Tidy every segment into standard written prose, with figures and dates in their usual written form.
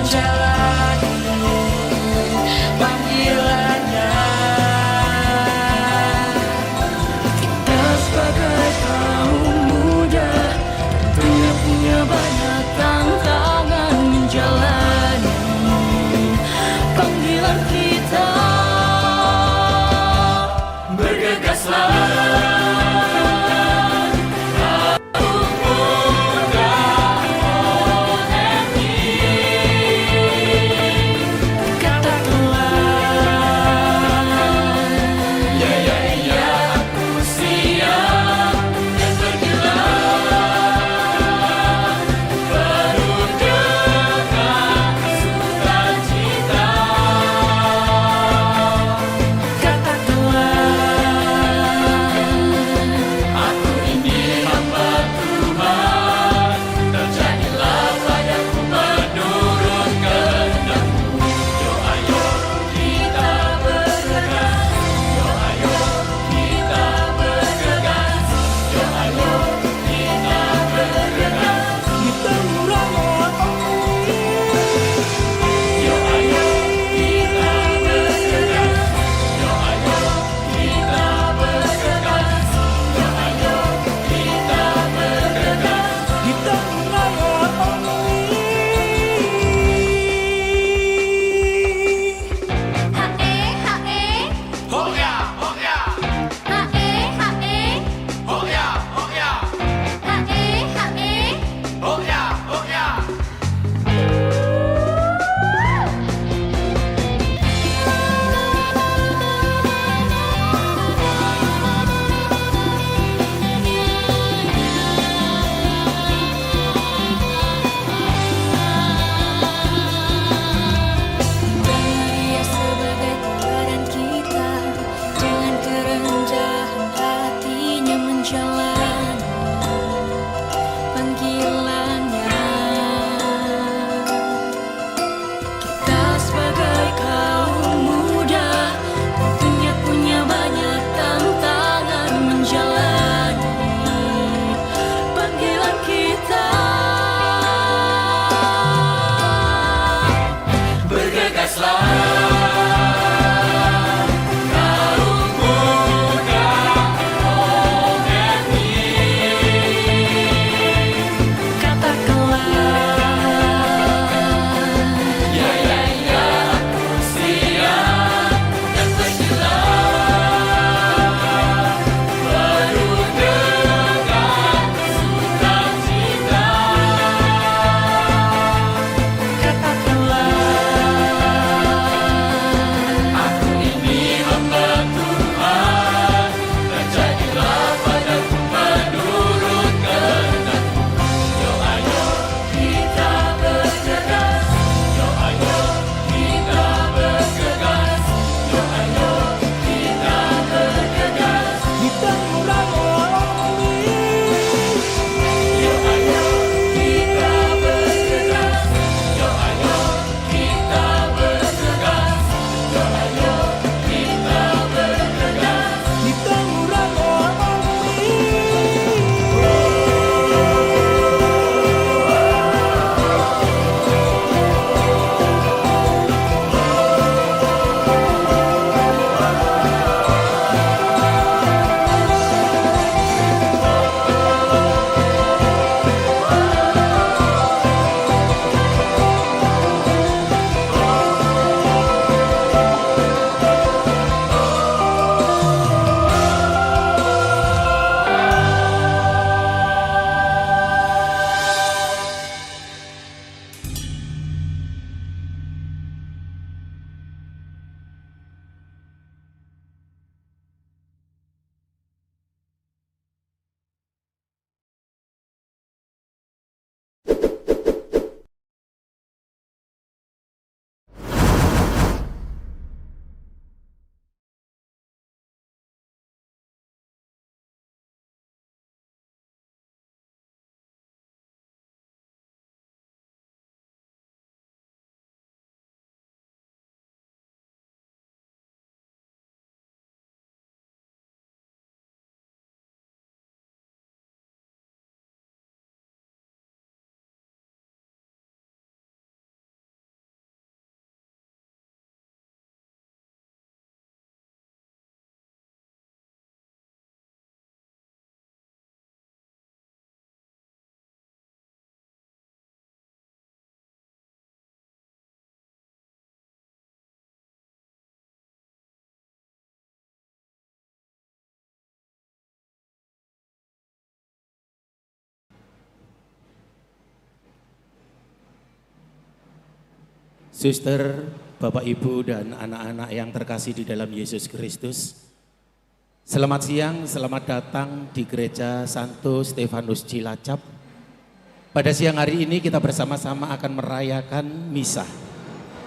menjalani panggilannya. Kita sebagai kaum muda tentunya punya banyak tantangan menjalani panggilan kita. Bergegaslah kaum muda OMI, Suster, Bapak Ibu dan anak-anak yang terkasih di dalam Yesus Kristus. Selamat siang, selamat datang di Gereja Santo Stefanus Cilacap. Pada siang hari ini kita bersama-sama akan merayakan misa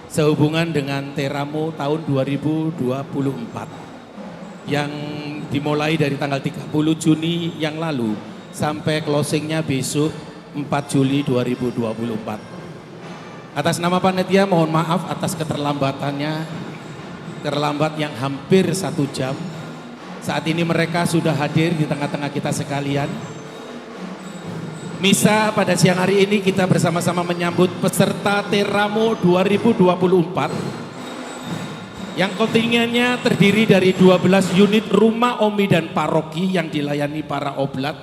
sehubungan dengan Teramo tahun 2024 yang dimulai dari tanggal 30 Juni yang lalu sampai closingnya besok 4 Juli 2024. Atas nama panitia mohon maaf atas keterlambatannya, terlambat yang hampir 1 jam. Saat ini mereka sudah hadir di tengah-tengah kita sekalian. Misa pada siang hari ini kita bersama-sama menyambut peserta Teramo 2024 yang kontingennya terdiri dari 12 unit rumah omi dan paroki yang dilayani para oblat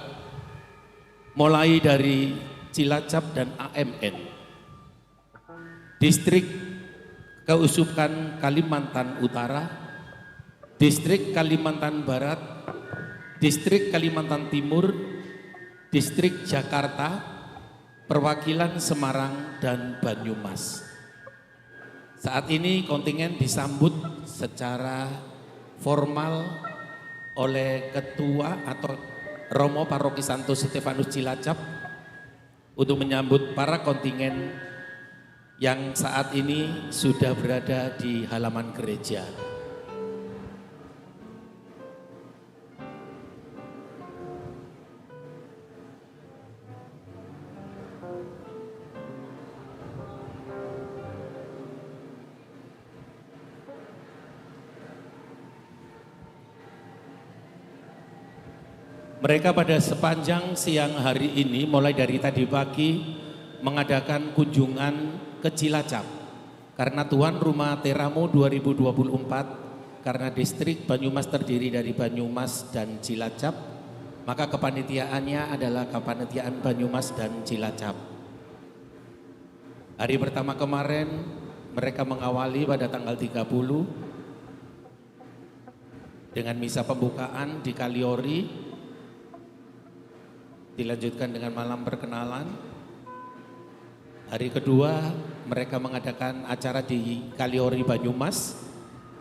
mulai dari Cilacap dan AMN. Distrik Keuskupan Kalimantan Utara, Distrik Kalimantan Barat, Distrik Kalimantan Timur, Distrik Jakarta, perwakilan Semarang dan Banyumas. Saat ini kontingen disambut secara formal oleh Ketua atau Romo Paroki Santo Stefanus Cilacap untuk menyambut para kontingen yang saat ini sudah berada di halaman gereja. Mereka pada sepanjang siang hari ini mulai dari tadi pagi mengadakan kunjungan ke Cilacap karena tuan rumah Teramo 2024, karena distrik Banyumas terdiri dari Banyumas dan Cilacap, maka kepanitiaannya adalah kepanitiaan Banyumas dan Cilacap. Hari pertama kemarin mereka mengawali pada tanggal 30 dengan misa pembukaan di Kaliori, dilanjutkan dengan malam perkenalan. Hari kedua mereka mengadakan acara di Kaliori Banyumas.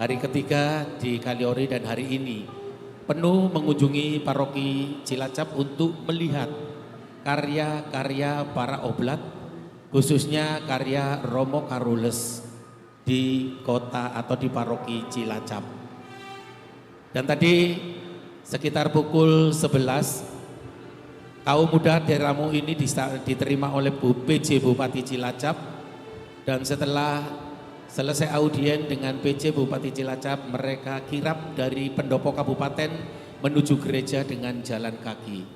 Hari ketiga di Kaliori dan hari ini penuh mengunjungi paroki Cilacap untuk melihat karya-karya para oblat, khususnya karya Romo Carolus di kota atau di paroki Cilacap. Dan tadi sekitar pukul 11 kaum muda Teramo ini diterima oleh PJ Bupati Cilacap, dan setelah selesai audien dengan PJ Bupati Cilacap, mereka kirap dari pendopo kabupaten menuju gereja dengan jalan kaki.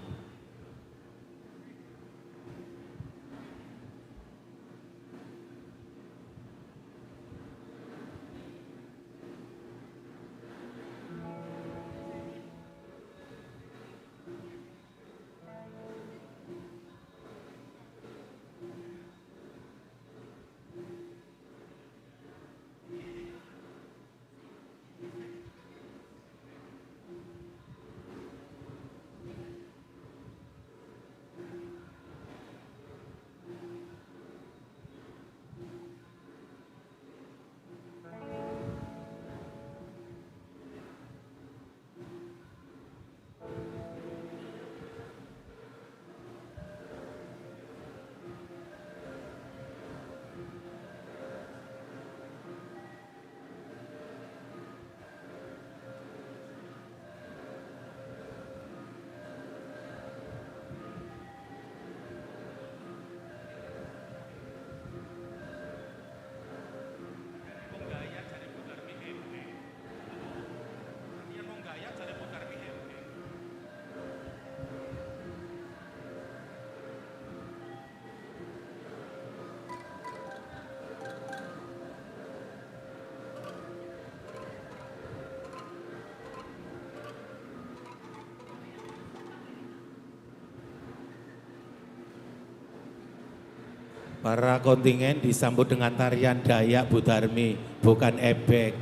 Para kontingen disambut dengan tarian Dayak Budarmi, bukan ebek.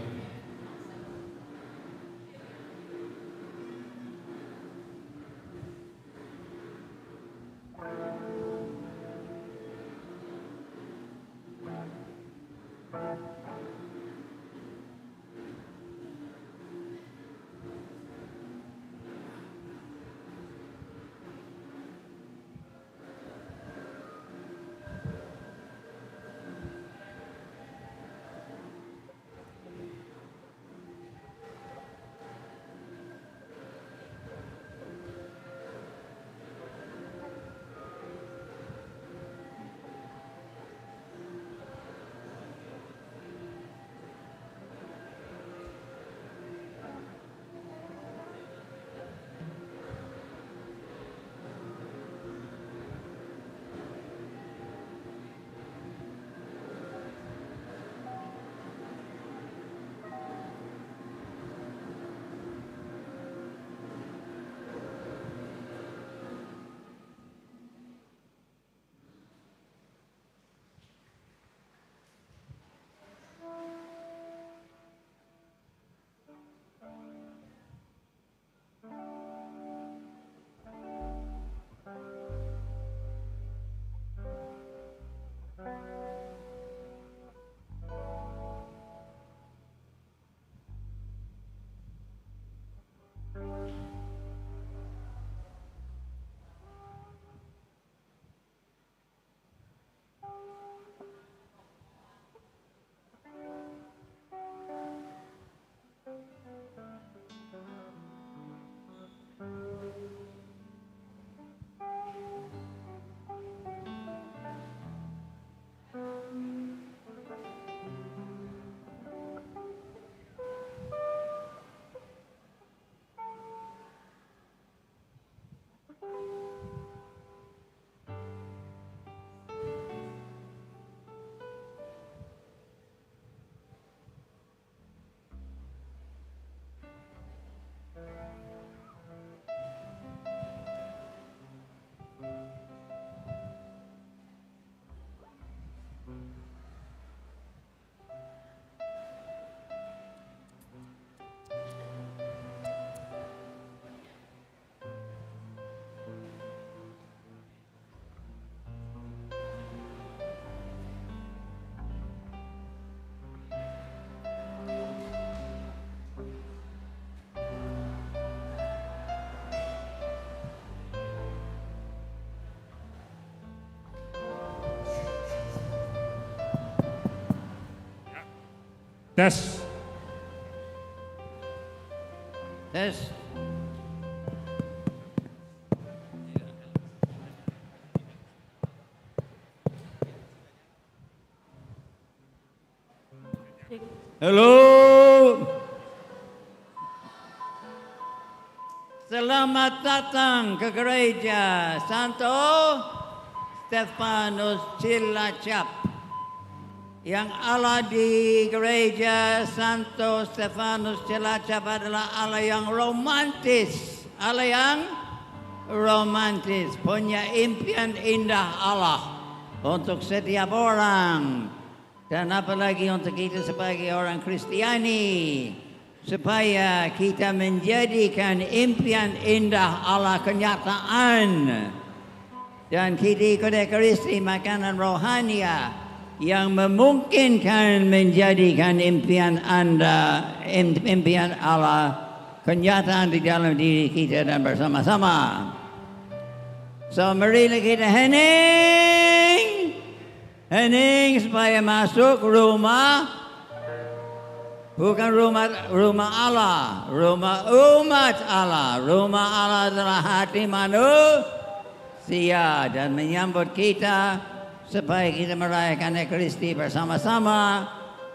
Tes. Tes. Halo. Selamat datang ke gereja Santo Stefanus Cilacap. Yang Allah di gereja Santo Stefanus Cilacap adalah Allah yang romantis. Allah yang romantis. Punya impian indah Allah untuk setiap orang. Dan apalagi untuk kita sebagai orang Kristiani. Supaya kita menjadikan impian indah Allah kenyataan. Dan kita ikut Ekaristi makanan rohania yang memungkinkan menjadikan impian impian Allah kenyataan di dalam diri kita dan bersama-sama. So marilah kita hening supaya masuk rumah, bukan rumah Allah, rumah umat Allah. Rumah Allah adalah hati manusia dan menyambut kita supaya kita merayakan Ekaristi bersama-sama,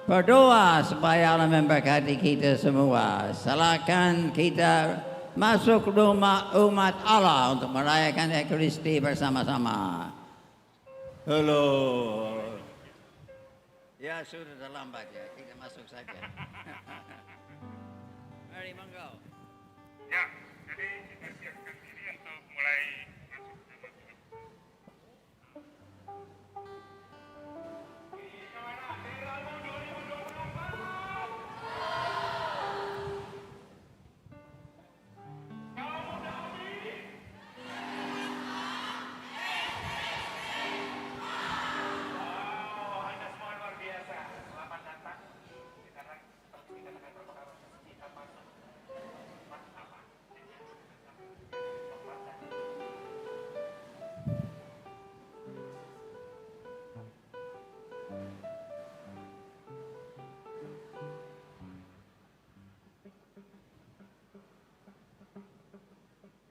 berdoa supaya Allah memberkati kita semua. Silakan kita masuk rumah umat Allah untuk merayakan Ekaristi bersama-sama. Halo. Ya sudah terlambat ya, kita masuk saja. Mari monggo. Ya, jadi kita siapkan diri untuk mulai masuk nama Tuhan. Anda semua luar biasa. Selamat datang.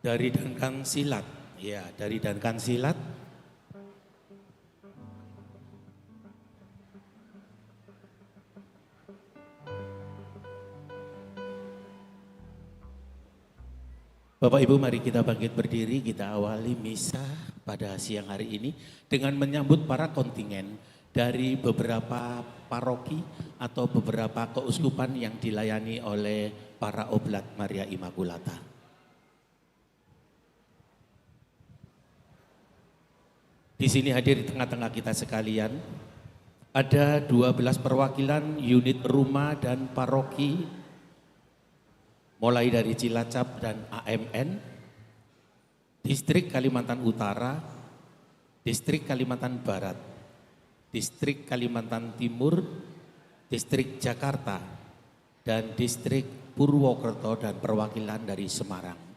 Dari Dankan Silat. Ya, dari Dankan Silat. Bapak Ibu, mari kita bangkit berdiri, kita awali misa pada siang hari ini dengan menyambut para kontingen dari beberapa paroki atau beberapa keuskupan yang dilayani oleh para oblat Maria Immaculata. Di sini hadir di tengah-tengah kita sekalian, ada 12 perwakilan unit rumah dan paroki mulai dari Cilacap dan AMN, Distrik Kalimantan Utara, Distrik Kalimantan Barat, Distrik Kalimantan Timur, Distrik Jakarta, dan Distrik Purwokerto dan perwakilan dari Semarang.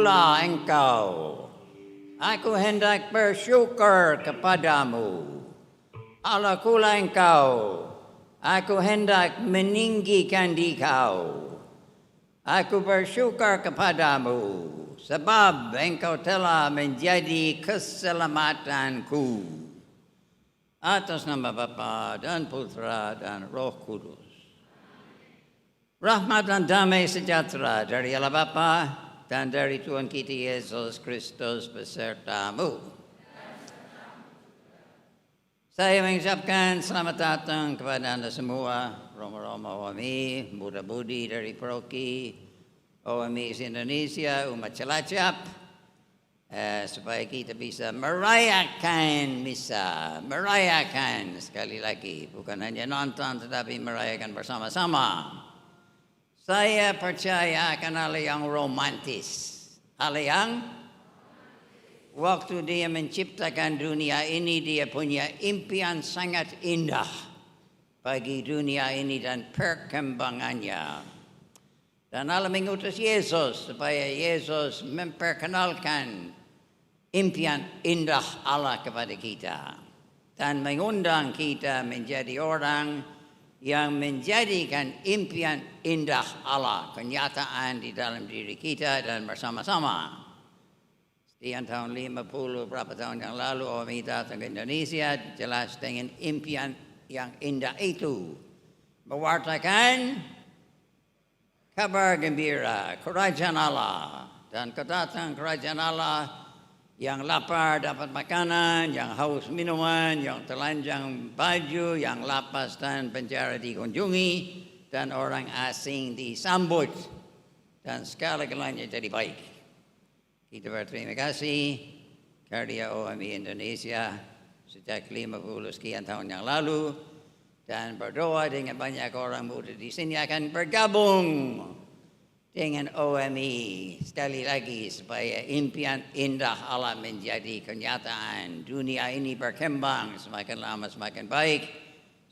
pula engkau. Aku hendak bersyukur kepadamu. Alakulah engkau. Aku hendak meninggikan dikau. Aku bersyukur kepadamu, sebab engkau telah menjadi keselamatanku. Atas nama Bapa dan Putra dan Roh Kudus. Rahmat dan damai sejahtera dari Allah Bapa dan dari Tuhan kita Yesus Kristus besertamu. Saya mengucapkan selamat datang kepada Anda semua, Romo-Romo OMI, Muda-Budi dari Paroki OMI Indonesia, umat Cilacap, supaya kita bisa merayakan misa, merayakan sekali lagi, bukan hanya nonton tetapi merayakan bersama-sama. Saya percaya akan hal yang romantis, hal yang waktu dia menciptakan dunia ini, dia punya impian sangat indah bagi dunia ini dan perkembangannya. Dan Allah mengutus Yesus supaya Yesus memperkenalkan impian indah Allah kepada kita. Dan mengundang kita menjadi orang yang menjadikan impian indah Allah kenyataan di dalam diri kita dan bersama-sama. Sekian tahun 50, berapa tahun yang lalu OMI datang ke Indonesia, jelas dengan impian yang indah itu. Mewartakan kabar gembira, kerajaan Allah. Dan kedatangan kerajaan Allah, yang lapar dapat makanan, yang haus minuman, yang telanjang baju, yang lapas dan penjara dikunjungi, dan orang asing disambut. Dan segala-galanya jadi baik. Kita berterima kasih karya OMI Indonesia sejak 50 sekian tahun yang lalu dan berdoa dengan banyak orang muda di sini akan bergabung dengan OMI sekali lagi supaya impian indah Allah menjadi kenyataan. Dunia ini berkembang semakin lama semakin baik,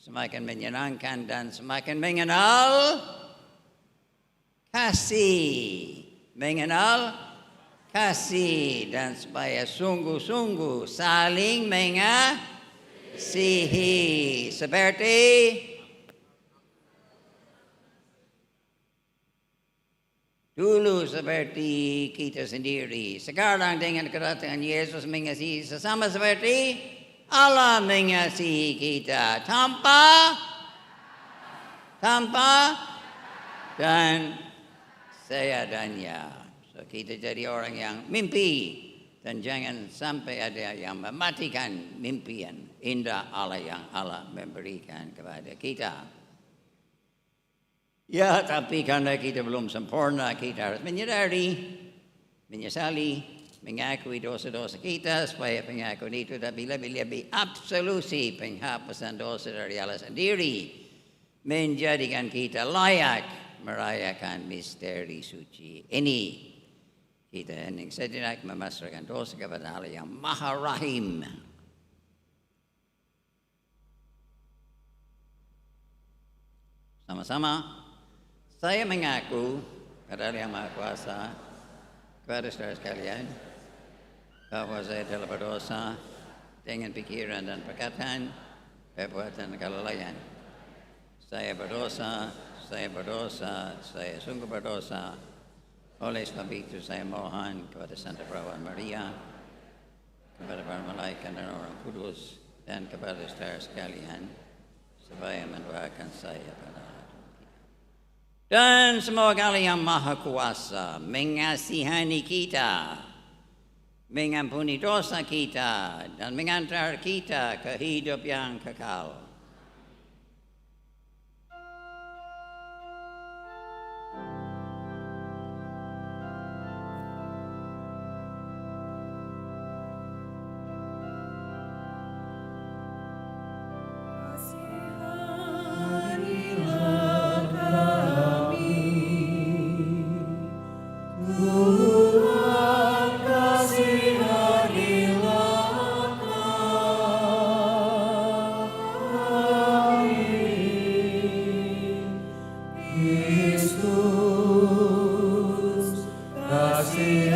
semakin menyenangkan dan semakin mengenal kasih, dan supaya sungguh-sungguh saling mengasihi seperti dulu, seperti kita sendiri. Sekarang dengan kedatangan Yesus mengasihi sesama seperti Allah mengasihi kita tanpa dan saya adanya. So, kita jadi orang yang mimpi dan jangan sampai ada yang mematikan mimpian indah Allah yang Allah memberikan kepada kita. Ya, tapi karena kita belum sempurna, kita harus menyesali, mengakui dosa-dosa kita supaya pengakuan itu tapi lebih absolusi penghapusan dosa dari Allah sendiri menjadikan kita layak merayakan misteri suci ini. Kita hendak sejenak memasrahkan dosa kepada Allah yang Maha Rahim. Sama-sama, saya mengaku kepada Allah yang Maha Kuasa, kepada saudara sekalian, bahwa saya telah berdosa dengan pikiran dan perkataan, perbuatan dan kelalaian. Saya berdosa, saya sungguh berdosa. Oleh sebab itu saya mohon kepada Santa Perawan Maria, kepada para malaikat dan orang kudus, dan kepada saudara sekalian, supaya mendoakan saya pada Allah. Dan semoga Allah yang Maha Kuasa mengasihani kita, mengampuni dosa kita, dan mengantar kita ke hidup yang kekal. Kristus, kasih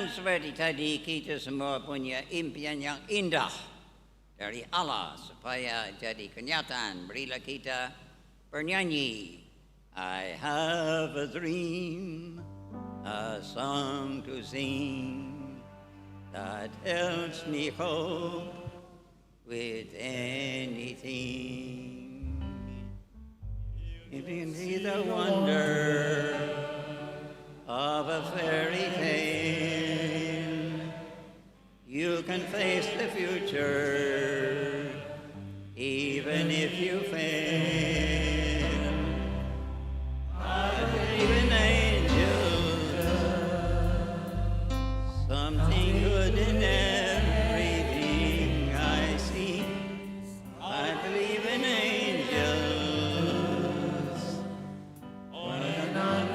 Dan seperti tadi kita semua punya impian yang indah dari Allah supaya jadi kenyataan. Berilah kita bernyanyi. I have a dream, a song to sing that helps me cope with anything. You can see the wonder of a fairy tale. You can face the future, even if you fail. I believe in angels, something good in everything I see. I believe in angels. When I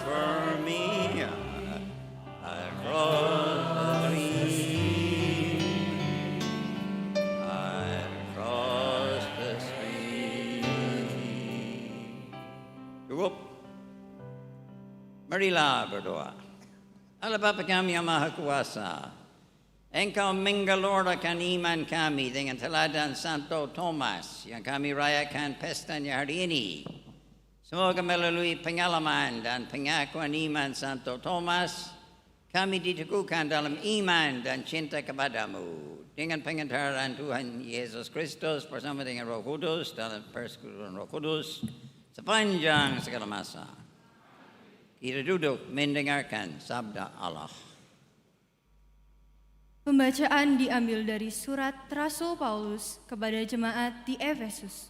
for me across the stream, across the stream. Cukup. Marilah berdoa. Allah Bapa kami yang Maha Kuasa, Engkau menggelorkan iman kami dengan teladan Santo Thomas yang kami rayakan pestanya hari ini. Semoga melalui pengalaman dan pengakuan iman Santo Thomas, kami diteguhkan dalam iman dan cinta kepadamu. Dengan pengantaran Tuhan Yesus Kristus bersama dengan Roh Kudus dalam persekutuan Roh Kudus sepanjang segala masa. Kita duduk mendengarkan sabda Allah. Pembacaan diambil dari surat Rasul Paulus kepada jemaat di Efesus.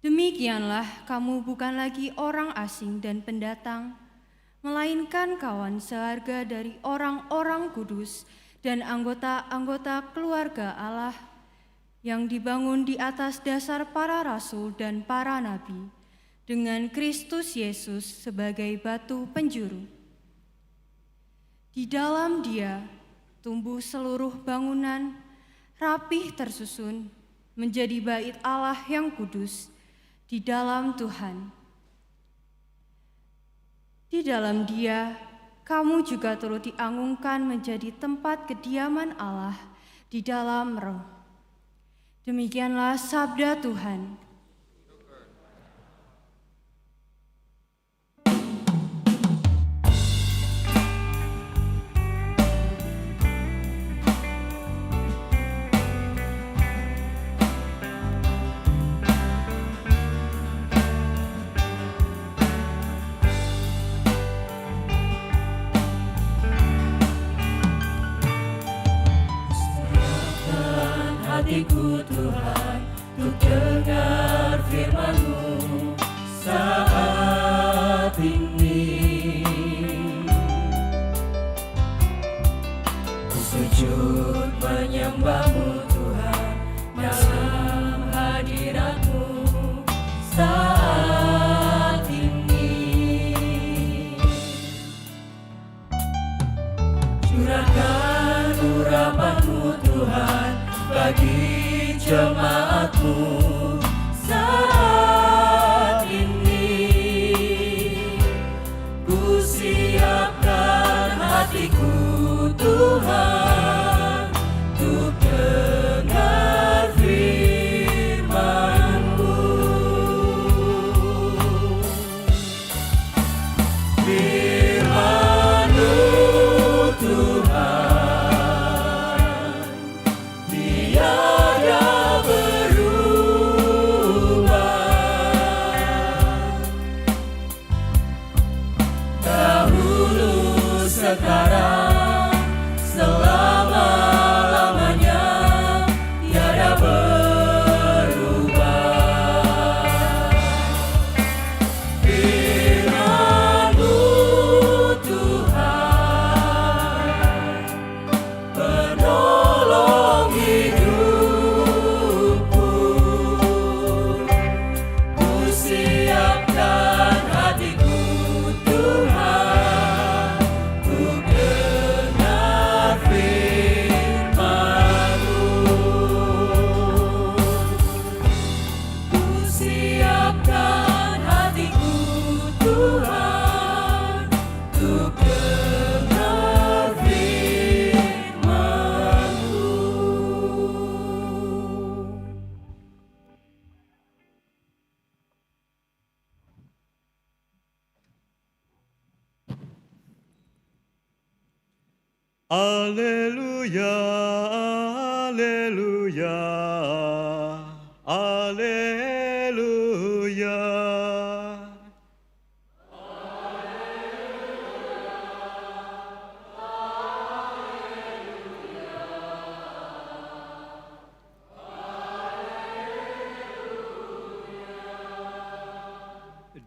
Demikianlah kamu bukan lagi orang asing dan pendatang, melainkan kawan seharga dari orang-orang kudus dan anggota-anggota keluarga Allah yang dibangun di atas dasar para rasul dan para nabi, dengan Kristus Yesus sebagai batu penjuru. Di dalam Dia tumbuh seluruh bangunan, rapih tersusun, menjadi bait Allah yang kudus di dalam Tuhan. Di dalam Dia, kamu juga turut dianggungkan menjadi tempat kediaman Allah di dalam Roh. Demikianlah sabda Tuhan. Hatiku Tuhan, untuk dengar firman-Mu saat ini. Ku sujud menyembah-Mu Tuhan, dalam hadirat-Mu saat ini. Curahkan urapan-Mu Tuhan bagi jemaat-Mu saat ini. Ku siapkan hatiku Tuhan, untuk dengar firman-Mu. Firman-Mu Tuhan, tiada berubah. Alleluia, alleluia, alleluia.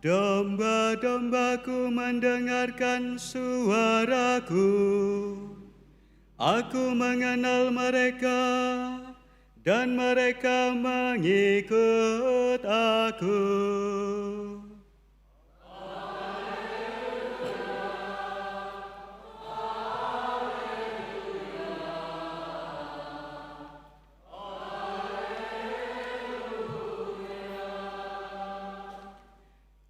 Domba-dombaku mendengarkan suaraku. Aku mengenal mereka dan mereka mengikut aku.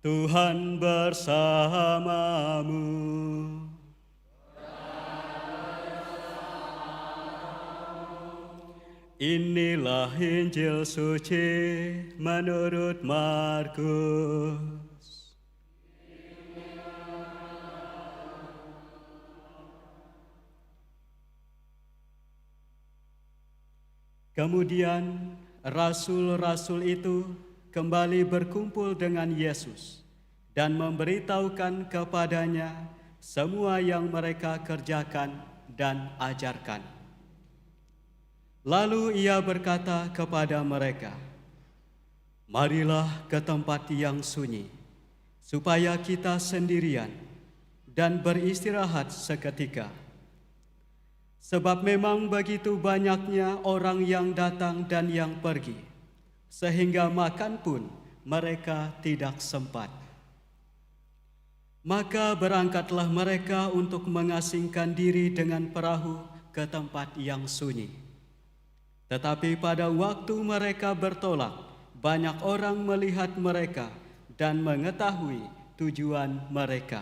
Tuhan bersamamu. Inilah Injil suci menurut Markus. Kemudian rasul-rasul itu kembali berkumpul dengan Yesus dan memberitahukan kepadanya semua yang mereka kerjakan dan ajarkan. Lalu ia berkata kepada mereka, "Marilah ke tempat yang sunyi, supaya kita sendirian dan beristirahat seketika. Sebab memang begitu banyaknya orang yang datang dan yang pergi, sehingga makan pun mereka tidak sempat." Maka berangkatlah mereka untuk mengasingkan diri dengan perahu ke tempat yang sunyi. Tetapi pada waktu mereka bertolak, banyak orang melihat mereka dan mengetahui tujuan mereka.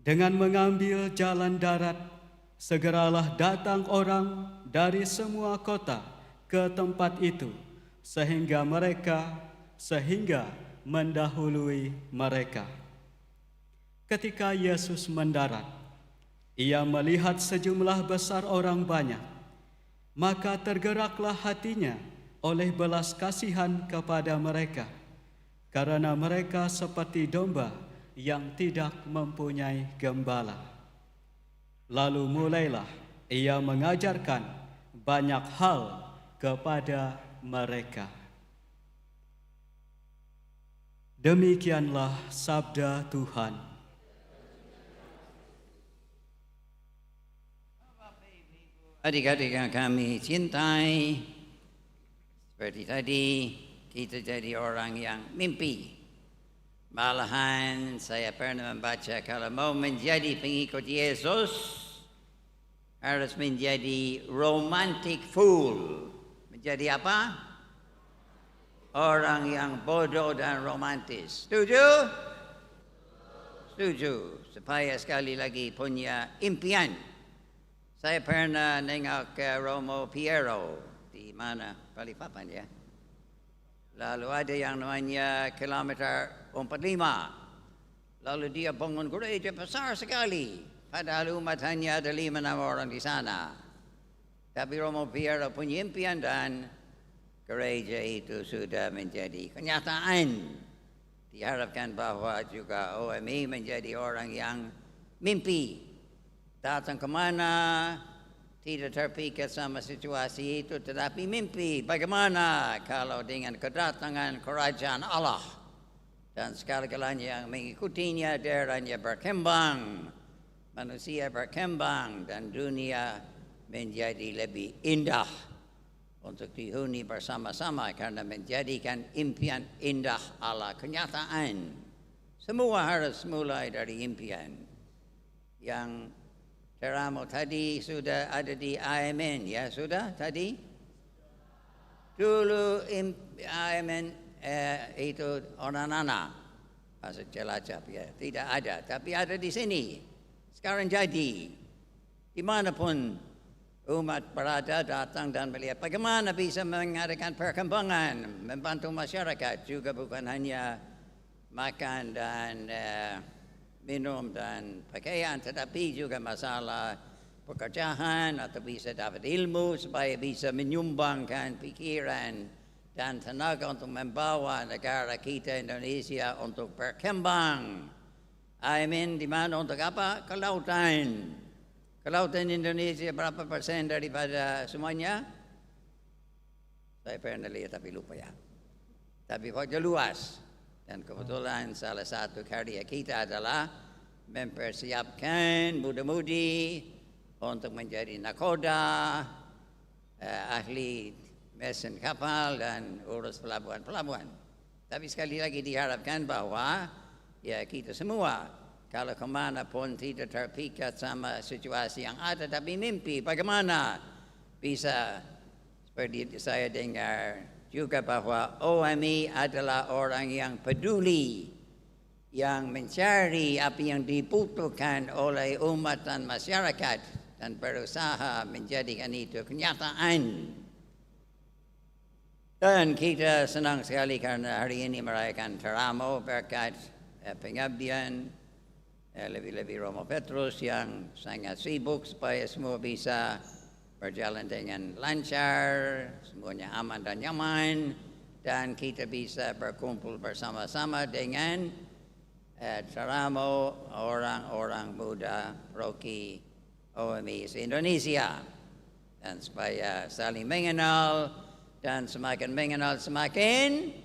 Dengan mengambil jalan darat, segeralah datang orang dari semua kota ke tempat itu, sehingga mendahului mereka. Ketika Yesus mendarat, ia melihat sejumlah besar orang banyak, maka tergeraklah hatinya oleh belas kasihan kepada mereka, karena mereka seperti domba yang tidak mempunyai gembala. Lalu mulailah ia mengajarkan banyak hal kepada mereka. Demikianlah sabda Tuhan. Adik-adik yang kami cintai, seperti tadi kita jadi orang yang mimpi. Malahan saya pernah membaca kalau mau menjadi pengikut Yesus harus menjadi romantic fool. Menjadi apa? Orang yang bodoh dan romantis. Setuju? Setuju. Supaya sekali lagi punya impian. Saya pernah nengok ke Romo Piero di mana? Balikpapan ya. Lalu ada yang namanya kilometer 45. Lalu dia bangun gereja besar sekali. Padahal umat hanya ada 5-6 orang di sana. Tapi Romo Piero punya impian dan gereja itu sudah menjadi kenyataan. Diharapkan bahwa juga OMI menjadi orang yang mimpi. Datang kemana, tidak terpikir sama situasi itu, tetapi mimpi bagaimana kalau dengan kedatangan kerajaan Allah dan segala-galanya yang mengikutinya, daerahnya berkembang, manusia berkembang, dan dunia menjadi lebih indah untuk dihuni bersama-sama karena menjadikan impian indah Allah kenyataan. Semua harus mulai dari impian. Yang Teramo tadi sudah ada di AMN, ya sudah tadi? Dulu AMN itu Onanana, bahasa Cilacap ya, tidak ada. Tapi ada di sini, sekarang jadi. Dimanapun umat berada datang dan melihat bagaimana bisa mengadakan perkembangan, membantu masyarakat juga bukan hanya makan dan minum dan pakaian, tetapi juga masalah pekerjaan atau bisa dapat ilmu supaya bisa menyumbangkan pikiran dan tenaga untuk membawa negara kita Indonesia untuk berkembang. Di mana untuk apa? Kelautan. Kelautan Indonesia berapa persen daripada semuanya? Saya pernah lihat tapi lupa ya. Tapi pokoknya luas. Dan kebetulan salah satu karya kita adalah mempersiapkan muda-mudi untuk menjadi nakoda, ahli mesin kapal dan urus pelabuhan-pelabuhan. Tapi sekali lagi diharapkan bahwa ya kita semua kalau kemana pun tidak terpikat sama situasi yang ada, tapi mimpi bagaimana bisa seperti saya dengar juga bahwa OMI adalah orang yang peduli, yang mencari apa yang dibutuhkan oleh umat dan masyarakat dan berusaha menjadikan itu kenyataan. Dan kita senang sekali karena hari ini merayakan Teramo berkat pengabdian lebih-lebih Romo Petrus yang sangat sibuk supaya semua bisa berjalan dengan lancar, semuanya aman dan nyaman, dan kita bisa berkumpul bersama-sama dengan Teramo orang-orang muda Rocky OMI se-Indonesia, dan supaya saling mengenal dan semakin mengenal semakin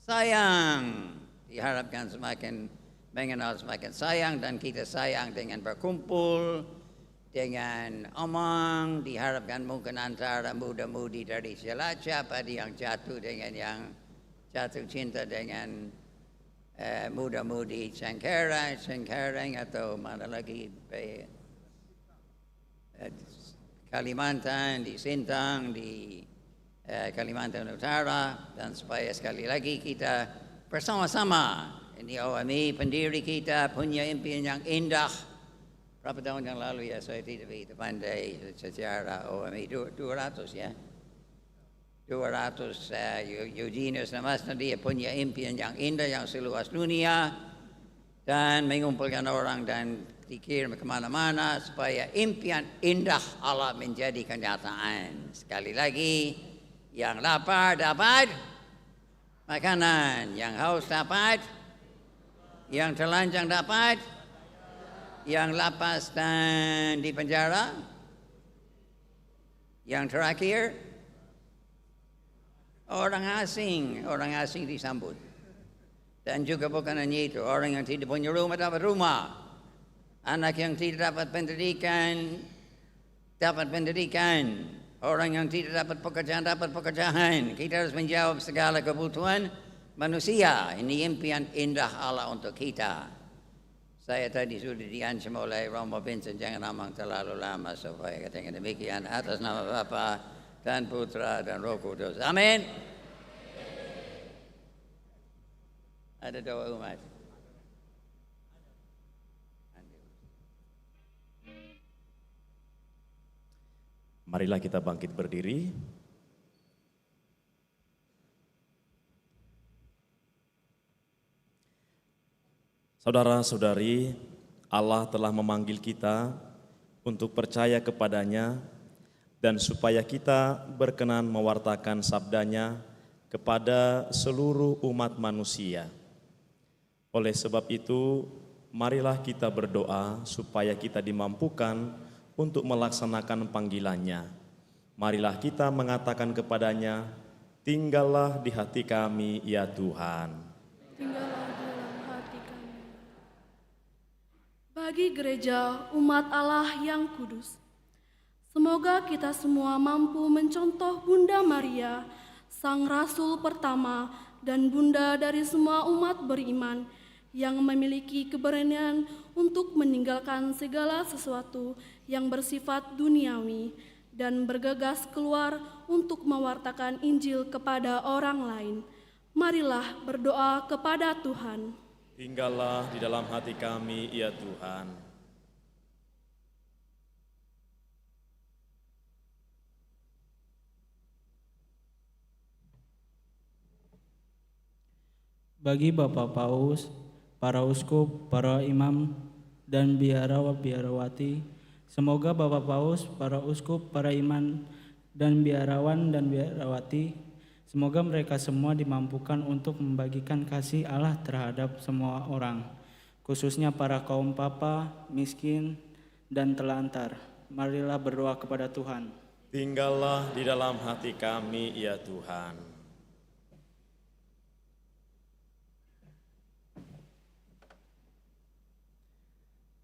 sayang. Diharapkan semakin mengenal semakin sayang, dan kita sayang dengan berkumpul dengan omong. Diharapkan mungkin antara muda-mudi dari Cilacap ada yang jatuh dengan yang jatuh cinta dengan muda-mudi Cengkareng atau mana lagi Kalimantan, di Sintang, di Kalimantan Utara, dan supaya sekali lagi kita bersama-sama. Ini OMI pendiri kita punya impian yang indah. Berapa tahun yang lalu ya, saya tidak begitu pandai sejarah OMI, 200 ya. 200 Eugenius Namaste, dia punya impian yang indah yang seluas dunia dan mengumpulkan orang dan dikirim kemana-mana supaya impian indah Allah menjadi kenyataan. Sekali lagi, yang lapar dapat makanan, yang haus dapat, yang telanjang dapat, yang lapas dan di penjara, yang terakhir orang asing disambut. Dan juga bukan hanya itu, orang yang tidak punya rumah dapat rumah, anak yang tidak dapat pendidikan dapat pendidikan, orang yang tidak dapat pekerjaan. Kita harus menjawab segala kebutuhan manusia. Ini impian indah Allah untuk kita. Saya tadi sudah diancam oleh Romo Vincent, jangan ngomong terlalu lama, supaya katanya demikian. Atas nama Bapa dan Putra dan Roh Kudus. Amin. Ada doa umat. Marilah kita bangkit berdiri. Saudara-saudari, Allah telah memanggil kita untuk percaya kepadanya dan supaya kita berkenan mewartakan sabdanya kepada seluruh umat manusia. Oleh sebab itu, marilah kita berdoa supaya kita dimampukan untuk melaksanakan panggilannya. Marilah kita mengatakan kepadanya, tinggallah di hati kami ya Tuhan. Tinggallah di dalam hati kami. Bagi gereja umat Allah yang kudus, semoga kita semua mampu mencontoh Bunda Maria, Sang Rasul pertama dan Bunda dari semua umat beriman yang memiliki keberanian untuk meninggalkan segala sesuatu yang bersifat duniawi dan bergegas keluar untuk mewartakan Injil kepada orang lain. Marilah berdoa kepada Tuhan. Tinggallah di dalam hati kami ya Tuhan. Bagi Bapak Paus, para uskup, para imam, dan biarawati. Semoga Bapak Paus, para uskup, para imam, dan biarawan dan biarawati, semoga mereka semua dimampukan untuk membagikan kasih Allah terhadap semua orang, khususnya para kaum papa, miskin, dan telantar. Marilah berdoa kepada Tuhan. Tinggallah di dalam hati kami, ya Tuhan.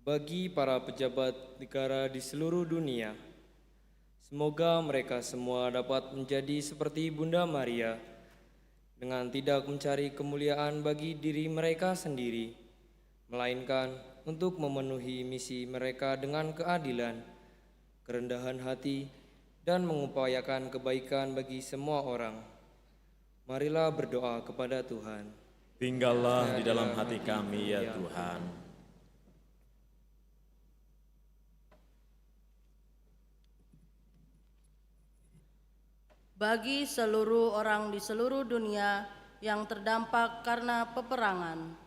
Bagi para pejabat negara di seluruh dunia, semoga mereka semua dapat menjadi seperti Bunda Maria, dengan tidak mencari kemuliaan bagi diri mereka sendiri, melainkan untuk memenuhi misi mereka dengan keadilan, kerendahan hati, dan mengupayakan kebaikan bagi semua orang. Marilah berdoa kepada Tuhan. Tinggallah di dalam hati kami, ya Tuhan. Bagi seluruh orang di seluruh dunia yang terdampak karena peperangan,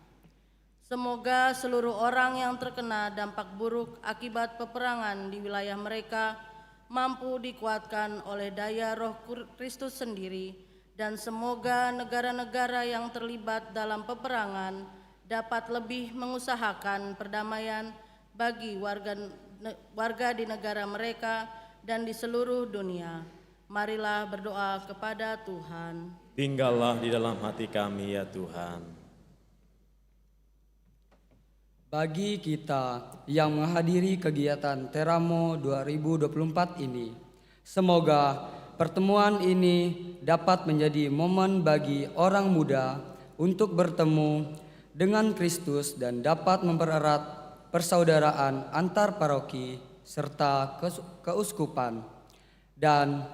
semoga seluruh orang yang terkena dampak buruk akibat peperangan di wilayah mereka mampu dikuatkan oleh daya Roh Kristus sendiri, dan semoga negara-negara yang terlibat dalam peperangan dapat lebih mengusahakan perdamaian bagi warga di negara mereka dan di seluruh dunia. Marilah berdoa kepada Tuhan. Tinggallah di dalam hati kami, ya Tuhan. Bagi kita yang menghadiri kegiatan Teramo 2024 ini, semoga pertemuan ini dapat menjadi momen bagi orang muda untuk bertemu dengan Kristus dan dapat mempererat persaudaraan antar paroki serta keuskupan, dan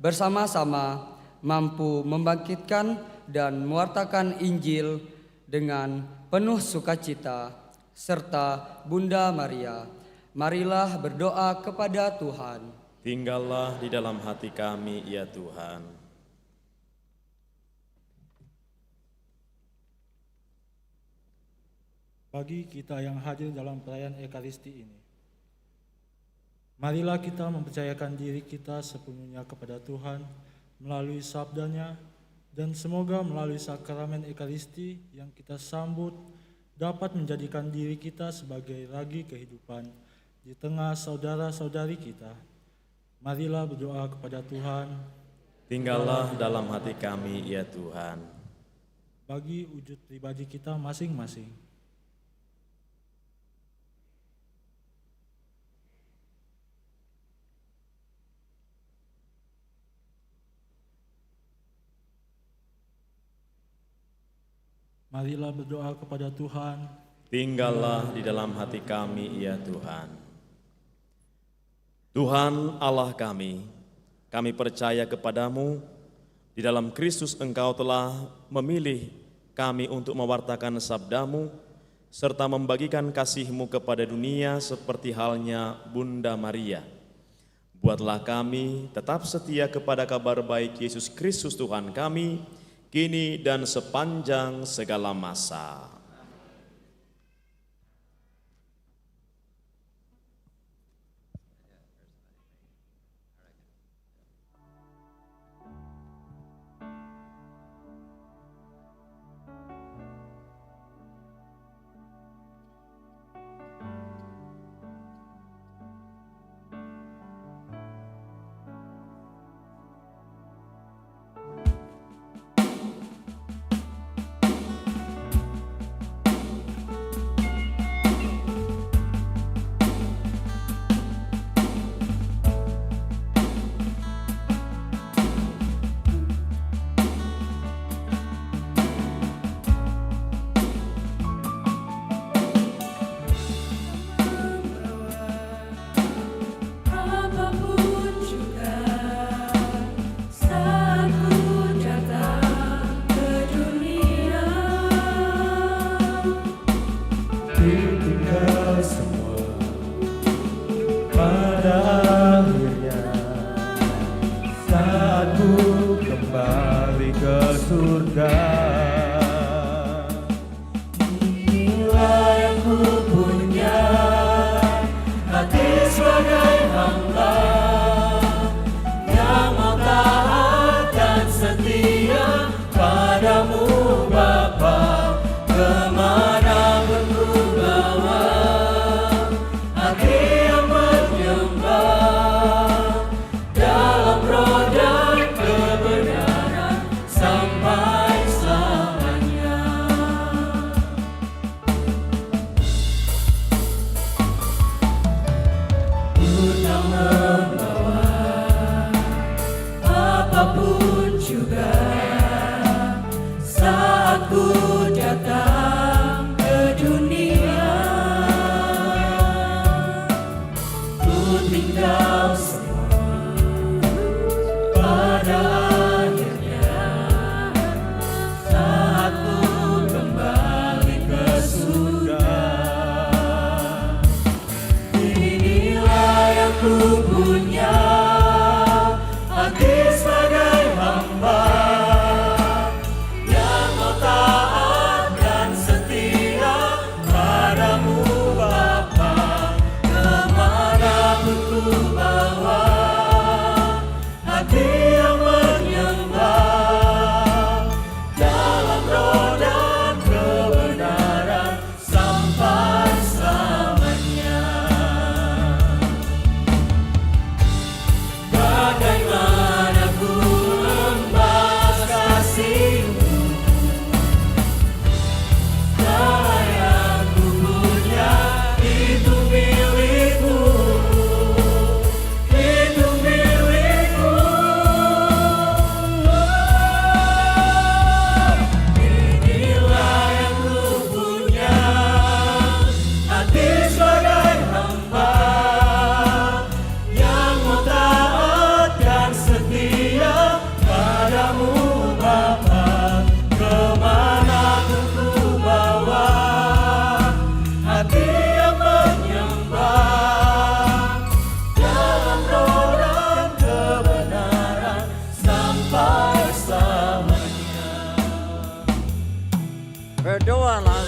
bersama-sama mampu membangkitkan dan mewartakan Injil dengan penuh sukacita serta Bunda Maria. Marilah berdoa kepada Tuhan. Tinggallah di dalam hati kami, ya Tuhan. Bagi kita yang hadir dalam perayaan Ekaristi ini, marilah kita mempercayakan diri kita sepenuhnya kepada Tuhan melalui sabdanya, dan semoga melalui sakramen Ekaristi yang kita sambut dapat menjadikan diri kita sebagai ragi kehidupan di tengah saudara-saudari kita. Marilah berdoa kepada Tuhan. Tinggallah dalam hati kami, ya Tuhan. Bagi wujud pribadi kita masing-masing, marilah berdoa kepada Tuhan. Tinggallah di dalam hati kami, ya Tuhan. Tuhan Allah kami percaya kepadamu. Di dalam Kristus Engkau telah memilih kami untuk mewartakan sabdamu, serta membagikan kasih-Mu kepada dunia seperti halnya Bunda Maria. Buatlah kami tetap setia kepada kabar baik Yesus Kristus Tuhan kami, kini dan sepanjang segala masa. Berdoalah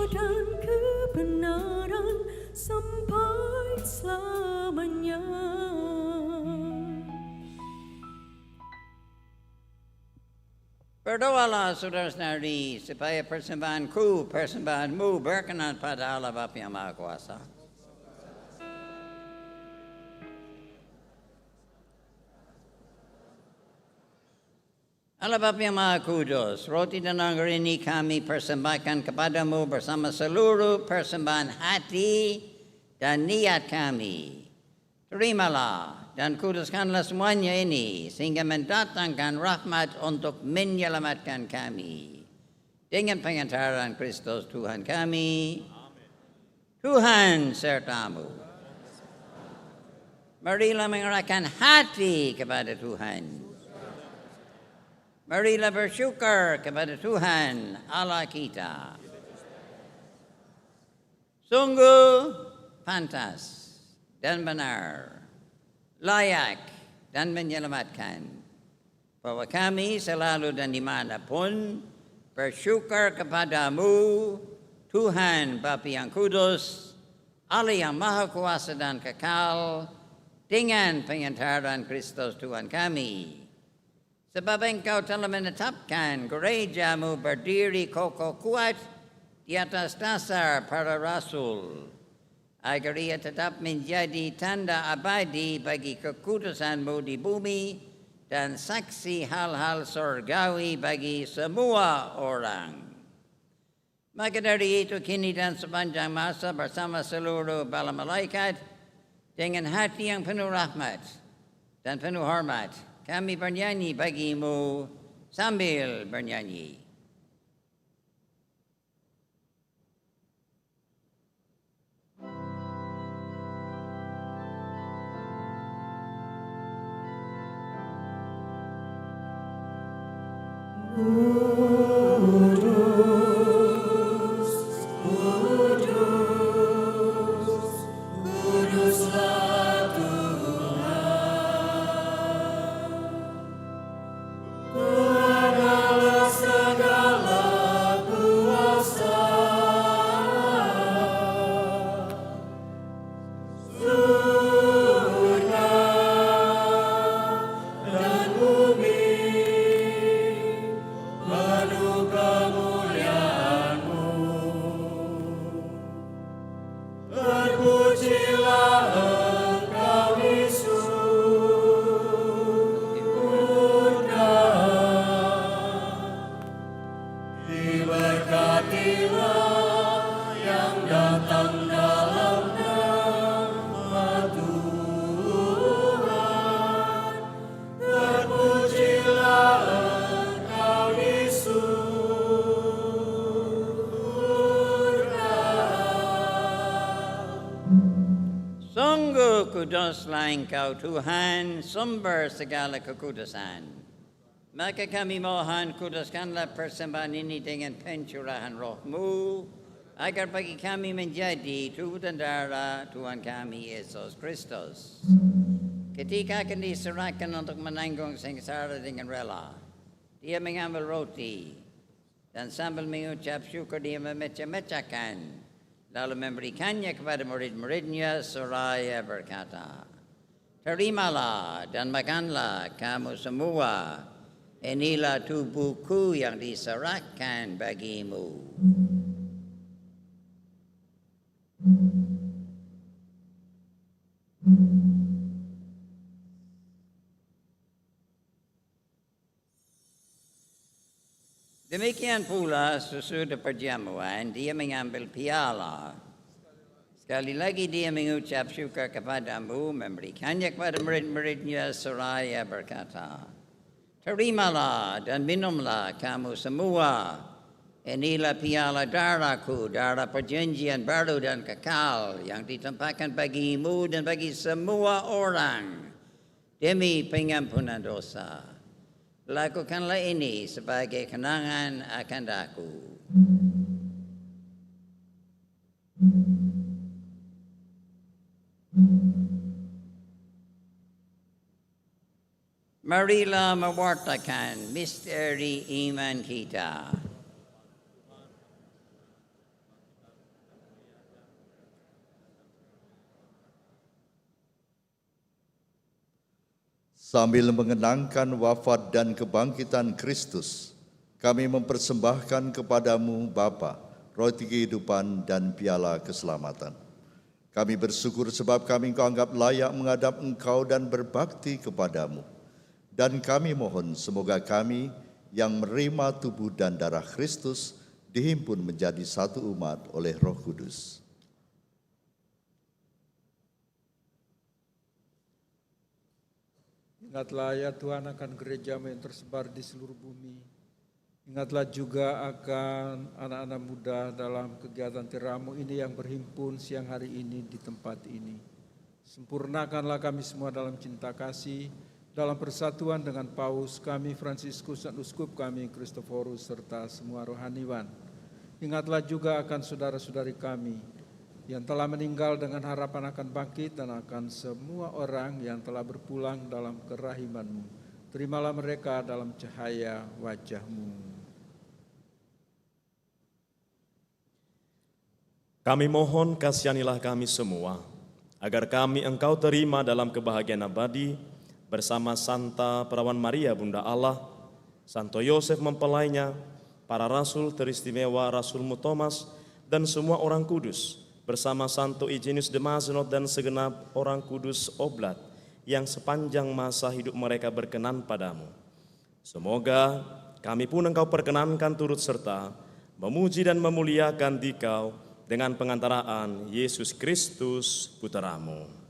dan kebenaran sampai selamanya. Berdoalah saudara-saudari supaya persembahanku, persembahanmu berkenan pada Allah Bapa yang Maha Kuasa. Allah Bapa yang Maha Kudus, roti dan anggur ini kami persembahkan kepadamu bersama seluruh persembahan hati dan niat kami. Terimalah dan kuduskanlah semuanya ini sehingga mendatangkan rahmat untuk menyelamatkan kami. Dengan pengantaran Kristus Tuhan kami. Amen. Tuhan sertamu. Marilah mengerahkan hati kepada Tuhan. Marilah bersyukur kepada Tuhan Allah kita. Sungguh pantas dan benar, layak dan menyelamatkan, bahwa kami selalu dan dimanapun bersyukur kepadamu, Tuhan Bapa yang Kudus, Allah yang Maha Kuasa dan Kekal, dengan pengantaran Kristus Tuhan kami. Sebab Engkau telah menetapkan gerejamu berdiri kokoh kuat di atas dasar para rasul, agar ia tetap menjadi tanda abadi bagi kekudusanmu di bumi dan saksi hal-hal surgawi bagi semua orang. Maka dari itu kini dan sepanjang masa bersama seluruh bala malaikat, dengan hati yang penuh rahmat dan penuh hormat, kami bernyanyi bagimu sambil bernyanyi. Kuduslah Engkau Tuhan, sumber segala kekudusan. Maka kami mohon kuduskanlah persembahan ini dengan pencurahan roh-Mu, agar bagi kami menjadi tubuh dan darah Tuhan kami Yesus Kristus. Ketika akan diserahkan untuk menanggung sengsara dengan rela, Dia mengambil roti, dan sambil mengucap syukur Dia memecah-mecahkan, lalu memberikannya kepada murid-muridnya seraya berkata, "Terimalah dan makanlah kamu semua, inilah tubuhku yang diserahkan bagimu." Demikian pula sesudah perjamuan, Dia mengambil piala. Sekali lagi Dia mengucap syukur kepadamu, memberikannya kepada murid-muridnya seraya berkata, "Terimalah dan minumlah kamu semua. Inilah piala darahku, darah perjanjian baru dan kekal, yang ditempatkan bagimu dan bagi semua orang demi pengampunan dosa. Lakukanlah ini sebagai kenangan akan aku." Marilah mewartakan misteri iman kita. Sambil mengenangkan wafat dan kebangkitan Kristus, kami mempersembahkan kepadamu Bapa, roti kehidupan dan piala keselamatan. Kami bersyukur sebab kami Engkau anggap layak menghadap Engkau dan berbakti kepadamu. Dan kami mohon semoga kami yang menerima tubuh dan darah Kristus dihimpun menjadi satu umat oleh Roh Kudus. Ingatlah ya Tuhan akan gereja-Mu yang tersebar di seluruh bumi. Ingatlah juga akan anak-anak muda dalam kegiatan Teramo ini yang berhimpun siang hari ini di tempat ini. Sempurnakanlah kami semua dalam cinta kasih, dalam persatuan dengan Paus kami, Fransiskus dan Uskup kami, Kristoforus, serta semua rohaniwan. Ingatlah juga akan saudara-saudari kami yang telah meninggal dengan harapan akan bangkit dan akan semua orang yang telah berpulang dalam kerahiman-Mu. Terimalah mereka dalam cahaya wajah-Mu. Kami mohon kasihanilah kami semua, agar kami Engkau terima dalam kebahagiaan abadi bersama Santa Perawan Maria Bunda Allah, Santo Yosef mempelainya, para rasul teristimewa Rasulmu Thomas, dan semua orang kudus, bersama Santo Ignatius de Mazenot dan segenap orang kudus oblat yang sepanjang masa hidup mereka berkenan padamu. Semoga kami pun Engkau perkenankan turut serta memuji dan memuliakan Dikau dengan pengantaraan Yesus Kristus Putra-Mu.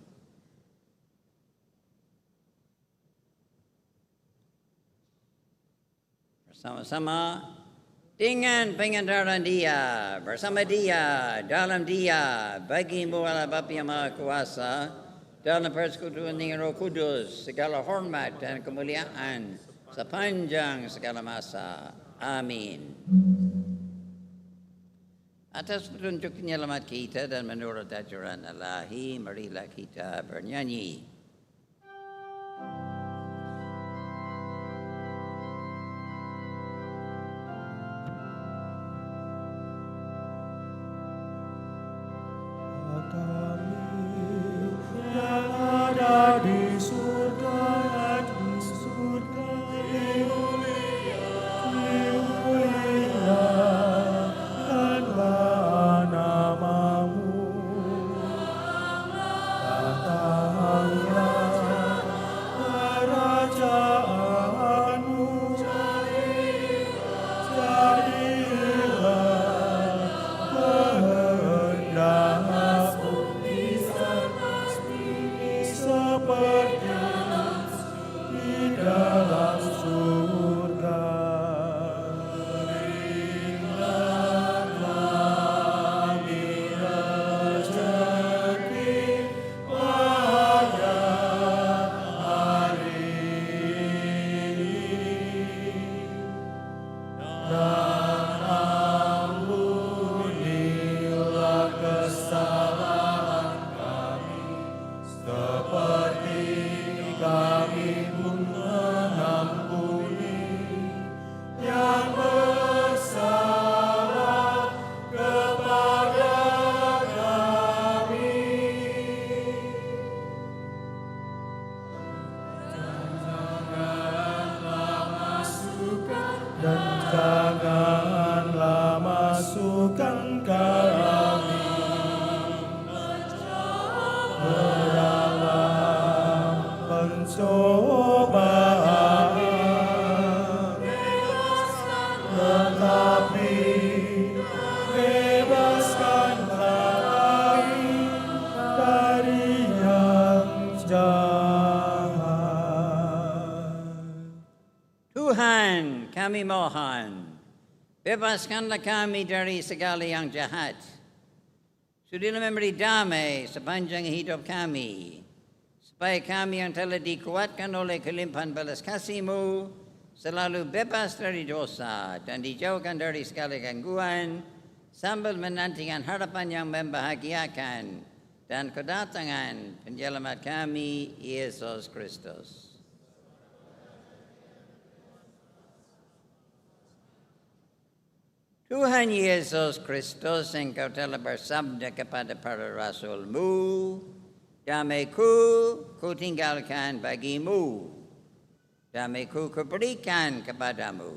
Bersama-sama dengan pengantaran Dia, bersama Dia, dalam Dia, bagi-Mu Allah Bapa yang Maha Kuasa, dalam persekutuan dengan Roh Kudus, segala hormat dan kemuliaan sepanjang segala masa. Amin. Atas petunjuk penyelamat kita dan menurut ajaran Ilahi, marilah kita bernyanyi. Tuhan, kami mohon, bebaskanlah kami dari segala yang jahat. Sudilah memberi damai sepanjang hidup kami, supaya kami yang telah dikuatkan oleh kelimpahan belas kasih-Mu selalu bebas dari dosa dan dijauhkan dari segala gangguan, sambil menantikan harapan yang membahagiakan dan kedatangan Penyelamat kami, Yesus Kristus. Tuhan Yesus Kristus, Engkau telah bersabda kepada para rasul-Mu, damai-Ku kutinggalkan bagi-Mu, damai-Ku kuberikan kepadamu.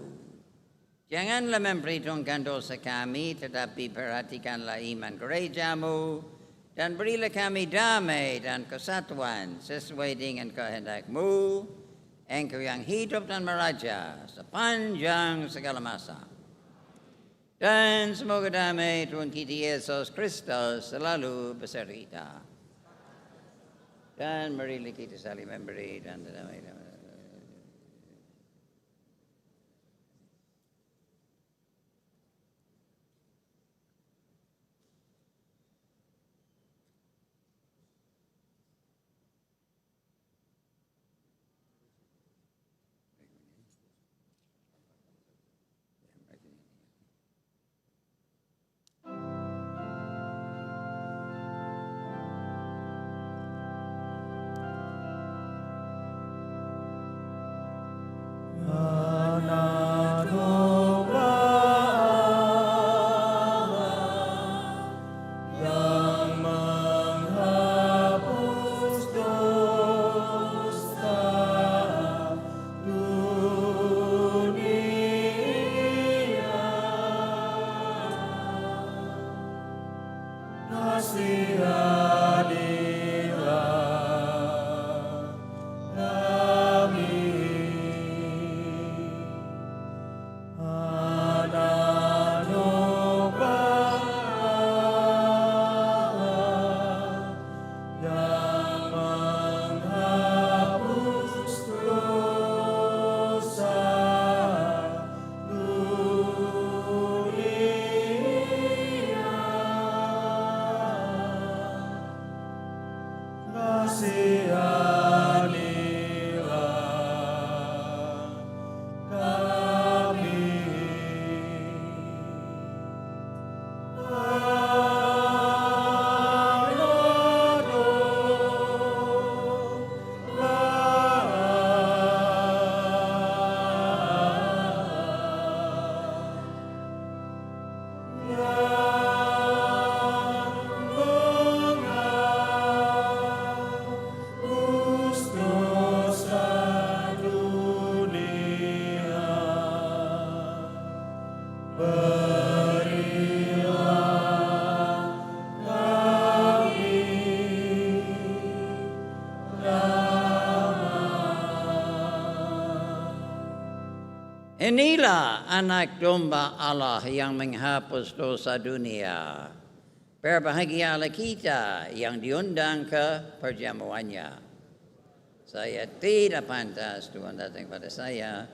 Janganlah memperhitungkan dosa kami, tetapi perhatikanlah iman gerejamu, dan berilah kami damai dan kesatuan sesuai dengan kehendak-Mu, Engkau yang hidup dan meraja sepanjang segala masa. Dan semoga damai Tuhan kita Yesus Kristus selalu beserta kita. Dan marilah kita saling memberi dan damai. Inilah anak domba Allah yang menghapus dosa dunia. Berbahagialah kita yang diundang ke perjamuannya. Saya tidak pantas Tuhan datang kepada saya.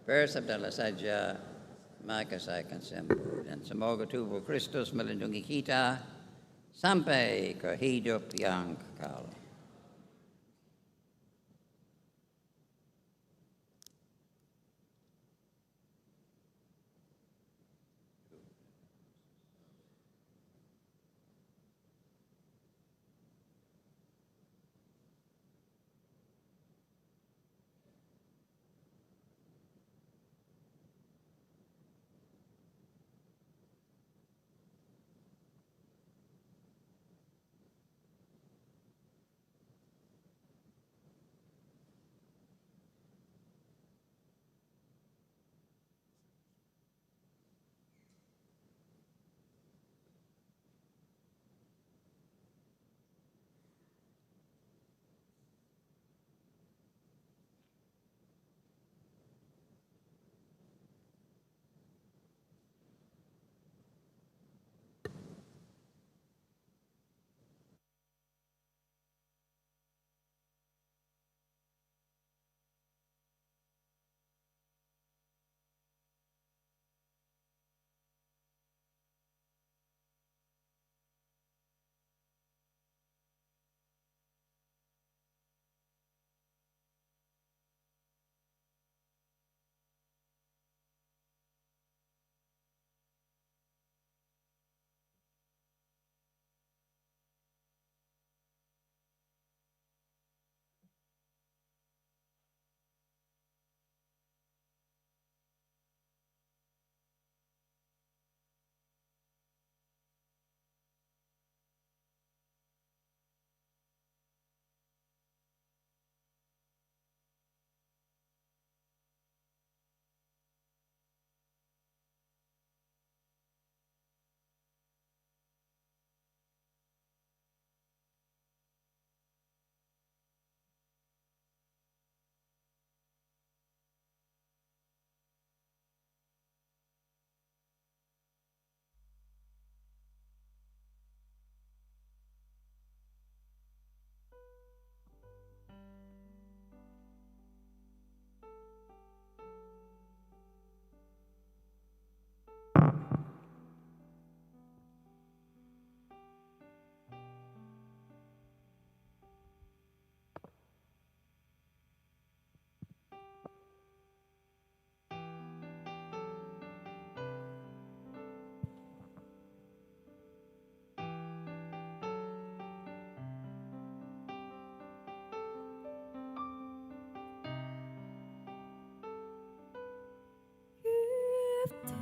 Bersabdalah saja, maka saya akan sembuh. Dan semoga tubuh Kristus melindungi kita sampai ke hidup yang kekal. Because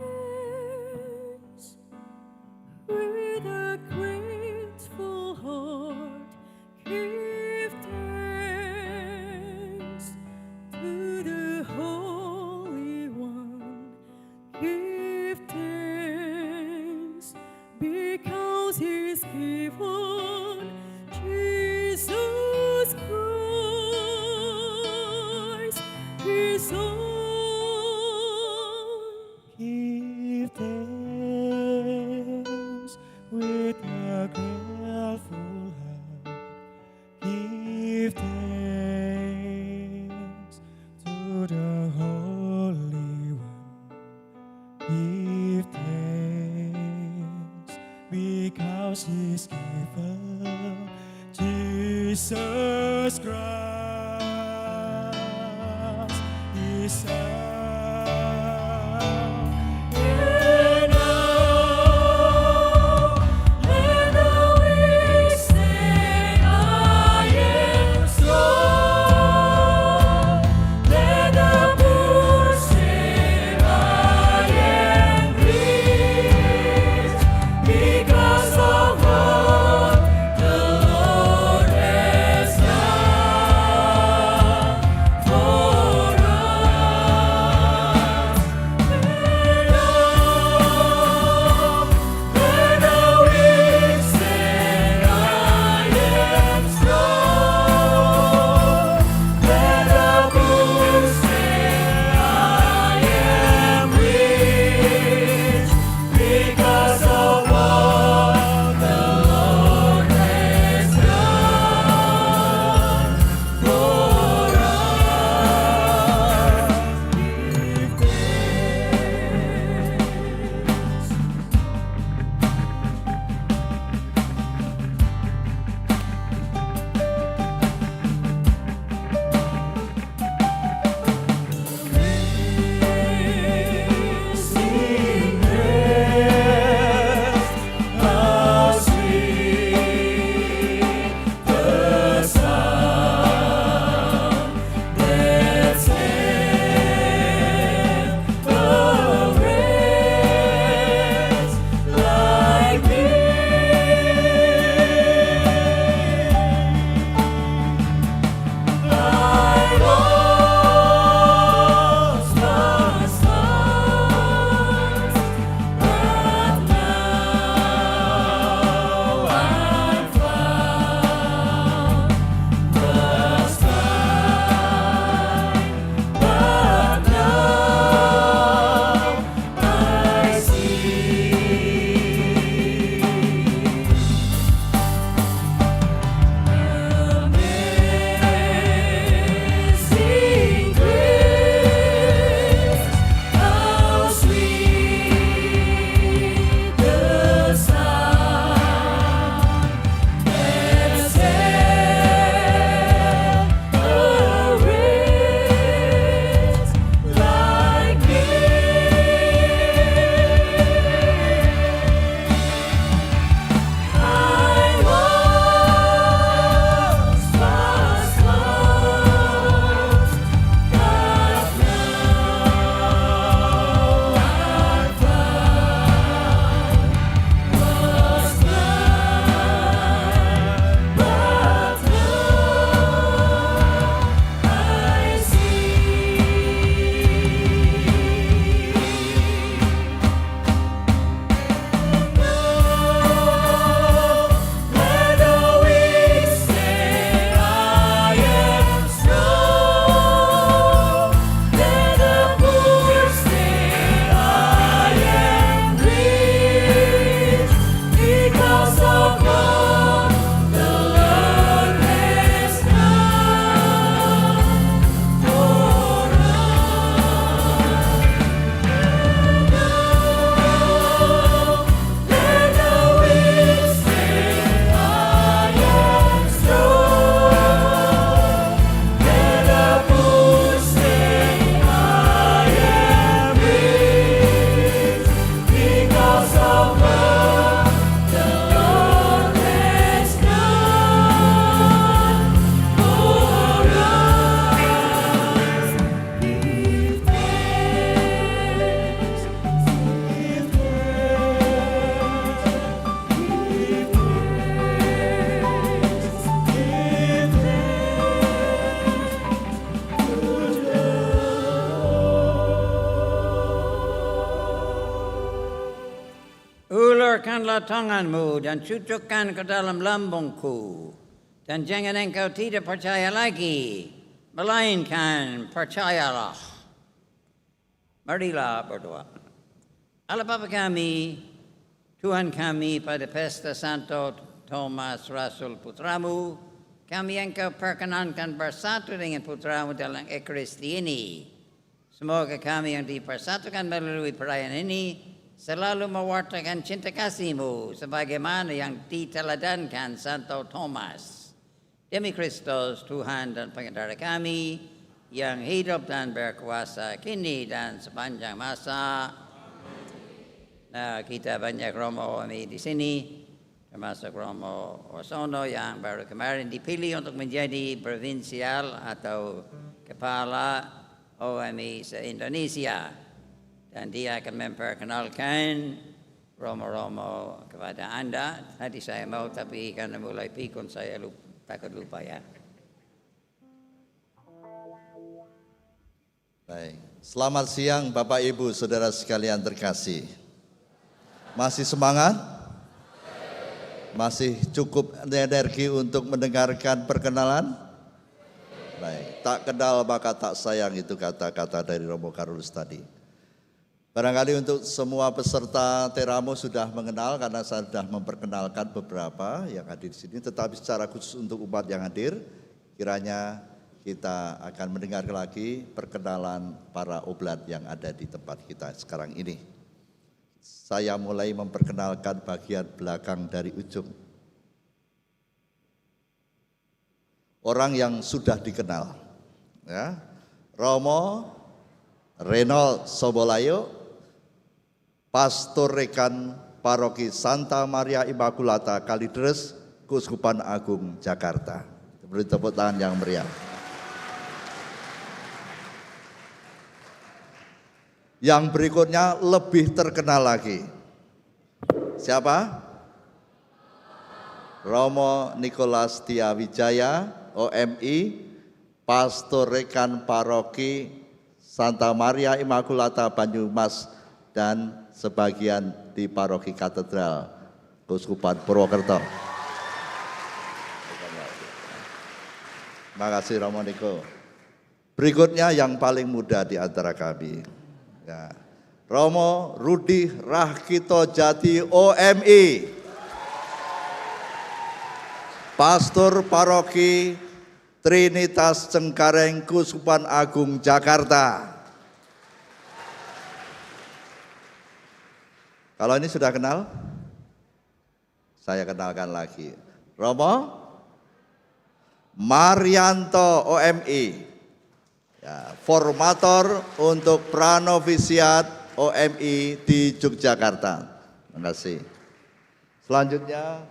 ulurkanlah tanganmu dan cucukkan ke dalam lambungku. Dan jangan engkau tidak percaya lagi, melainkan percayalah. Marilah berdoa. Allah Bapa kami, Tuhan kami, pada pesta Santo Thomas Rasul Putramu, kami engkau perkenankan bersatu dengan Putramu dalam Ekaristi ini. Semoga kami yang dipersatukan melalui perayaan ini selalu mewartakan cinta kasih-Mu sebagaimana yang diteladankan Santo Thomas. Demi Kristus, Tuhan dan Pengendara kami, yang hidup dan berkuasa kini dan sepanjang masa. Nah, kita banyak Romo kami di sini, termasuk Romo Wasono yang baru kemarin dipilih untuk menjadi provinsial atau kepala OMI se-Indonesia. Dan dia akan memperkenalkan Romo-Romo kepada Anda. Tadi saya mau, tapi karena mulai pikun saya takut lupa ya. Baik, selamat siang Bapak Ibu Saudara sekalian terkasih. Masih semangat? Masih cukup energi untuk mendengarkan perkenalan? Baik, tak kenal maka tak sayang, itu kata-kata dari Romo Karolus tadi. Barangkali untuk semua peserta Teramo sudah mengenal karena saya sudah memperkenalkan beberapa yang hadir di sini, tetapi secara khusus untuk umat yang hadir, kiranya kita akan mendengar lagi perkenalan para oblat yang ada di tempat kita sekarang ini. Saya mulai memperkenalkan bagian belakang dari ujung. Orang yang sudah dikenal, ya. Romo Reynold Sobolayo, Pastor Rekan Paroki Santa Maria Immaculata Kalideres, Keuskupan Agung Jakarta. Beri tepuk tangan yang meriah. Yang berikutnya lebih terkenal lagi. Siapa? Romo Nicholas Tiawijaya, OMI, Pastor Rekan Paroki Santa Maria Immaculata Banyumas dan sebagian di Paroki Katedral Keuskupan Purwokerto. Terima kasih Romo Niko. Berikutnya yang paling muda di antara kami. Ya. Romo Rudi Rahkito Jati OMI, Pastor Paroki Trinitas Cengkareng Keuskupan Agung Jakarta. Kalau ini sudah kenal, saya kenalkan lagi. Romo Marianto OMI, ya, formator untuk pranovisiat OMI di Yogyakarta. Terima kasih. Selanjutnya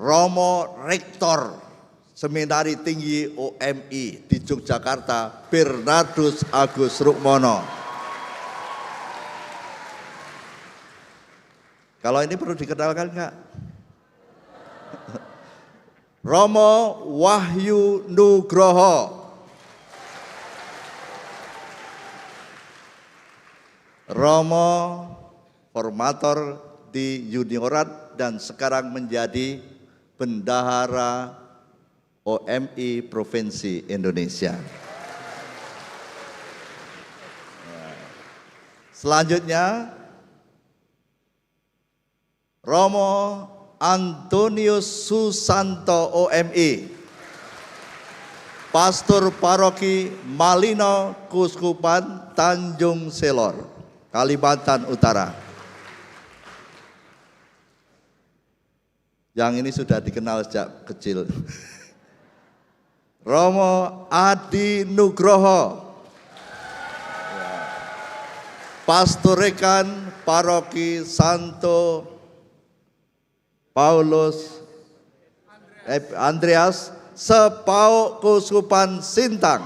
Romo Rektor Seminari Tinggi OMI di Yogyakarta, Bernardus Agus Rukmono. Kalau ini perlu dikenalkan enggak? Romo Wahyu Nugroho, Romo formator di juniorat dan sekarang menjadi bendahara OMI Provinsi Indonesia. Selanjutnya Romo Antonius Susanto OMI, Pastor Paroki Malino Keuskupan Tanjung Selor, Kalimantan Utara. Yang ini sudah dikenal sejak kecil. Romo Adi Nugroho, Pastor Rekan Paroki Santo Paulus Andreas Sepau Keuskupan Sintang.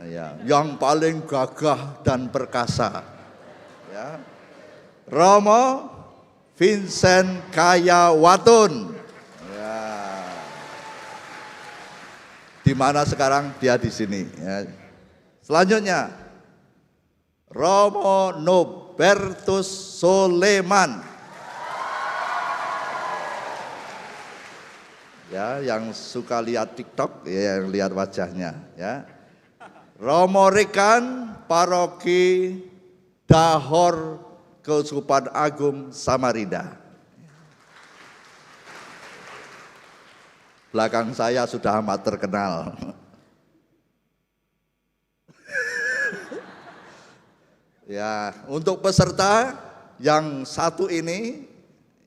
Ya, yang paling gagah dan perkasa, ya, Romo Vincent Kaya Watun, ya, di mana sekarang dia di sini. Ya. Selanjutnya, Romo Nobertus Soleman. Ya, yang suka lihat TikTok, ya, yang lihat wajahnya. Ya. Romo Rekan, Paroki Dahor, Keuskupan Agung Samarinda. Belakang saya sudah amat terkenal. Ya, untuk peserta yang satu ini,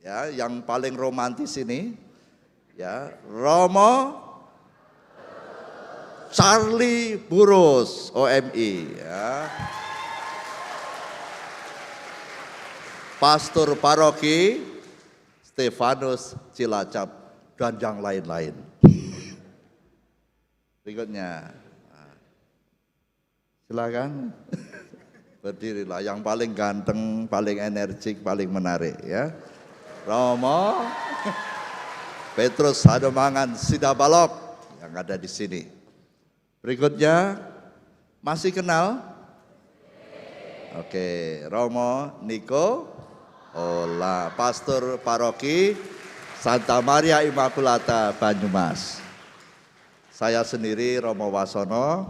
ya, yang paling romantis ini, ya, Romo Charlie Burus, OMI, ya. Pastor Paroki Stefanus Cilacap dan yang lain-lain. Berikutnya, silakan. Berdirilah, yang paling ganteng, paling energik, paling menarik, ya. Romo Petrus Hadomangan Sidabalok yang ada di sini. Berikutnya, masih kenal? Oke, Romo Niko Ola, Pastor Paroki Santa Maria Immaculata Banyumas. Saya sendiri Romo Wasono,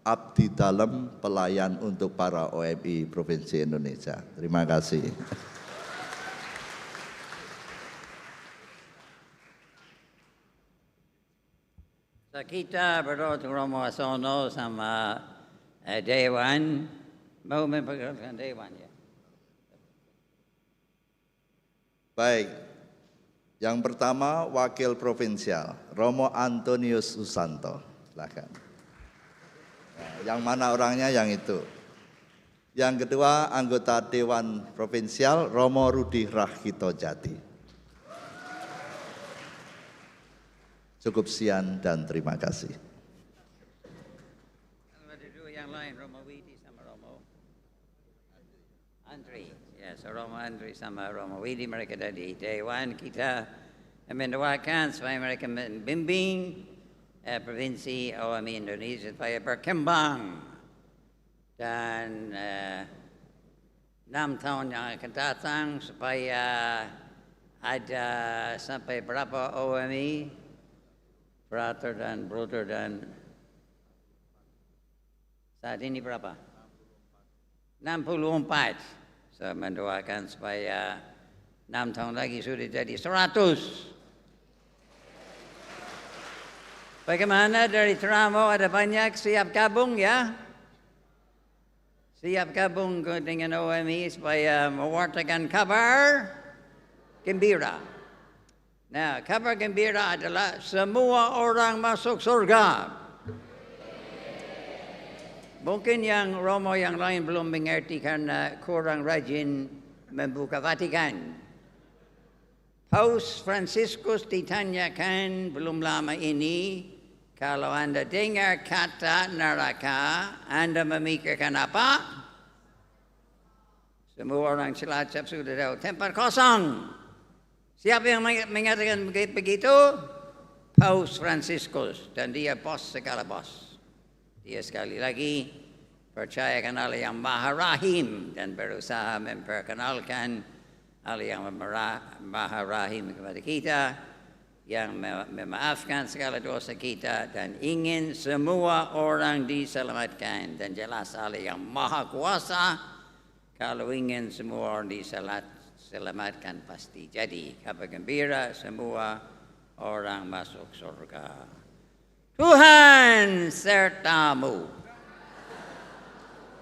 abdi dalam pelayan untuk para OMI Provinsi Indonesia. Terima kasih. Kita berdoa untuk Romo Wasono sama Dewan, mau memperkenalkan Dewan, ya. Baik, yang pertama Wakil Provinsial, Romo Antonius Susanto, silakan. Yang mana orangnya? Yang itu. Yang kedua anggota Dewan Provinsial, Romo Rudi Rahito Jati. Cukup sekian dan terima kasih. Yang lain, Romo Widi sama Romo Andri. Ya, so Romo Andri sama Romo Widi, mereka dari Dewan. Kita mendoakan supaya mereka membimbing Provinsi OMI Indonesia supaya berkembang. Dan 6 tahun yang akan datang supaya ada sampai berapa OMI, Frater dan Bruder, dan saat ini berapa? 64. Saya mendoakan supaya 6 tahun lagi sudah jadi 100. Bagaimana dari Teramo ada banyak siap gabung, ya? Siap gabung dengan OMI supaya mewartakan kabar gembira. Nah, kabar gembira adalah semua orang masuk surga. Mungkin yang Romo yang lain belum mengerti karena kurang rajin membuka Vatikan. Paus Franciscus ditanyakan belum lama ini, kalau Anda dengar kata neraka, Anda memikirkan apa? Semua orang Cilacap sudah tahu, tempat kosong. Siapa yang mengatakan begitu? Paus Franciscus, dan dia bos segala bos. Dia sekali lagi percayakan Allah yang Maha Rahim dan berusaha memperkenalkan Allah yang Maha Rahim kepada kita, yang memaafkan segala dosa kita dan ingin semua orang diselamatkan. Dan jelas Allah yang Maha Kuasa, kalau ingin semua orang diselamatkan pasti jadi. Kabar gembira, semua orang masuk surga. Tuhan sertamu.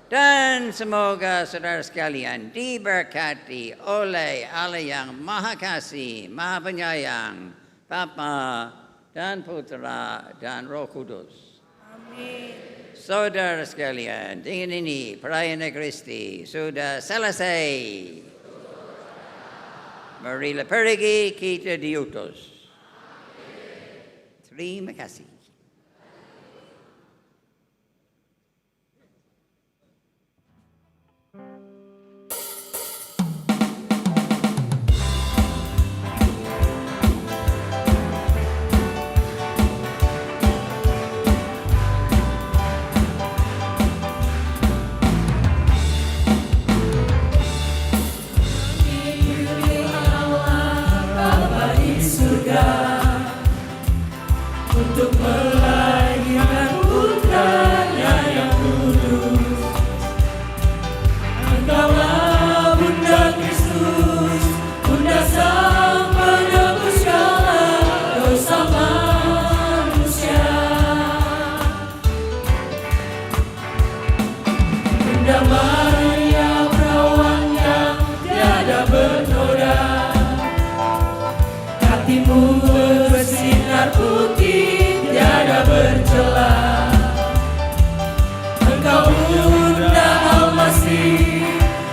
Dan semoga saudara sekalian diberkati oleh Allah yang Maha Kasih, Maha Penyayang, Bapa dan Putra dan Roh Kudus. Amin. Saudara sekalian, dengan ini perayaan Ekaristi sudah selesai. Marilah pergi, kita diutus. Terima kasih. untuk melahirkan putranya yang kudus. Engkaulah Bunda Kristus, Bunda Sang Penebus segala dosa manusia. Bunda Maria perawan yang tiada bernoda, hatimu bersinar putih tiada bercela. Engkau Bunda Al-Masih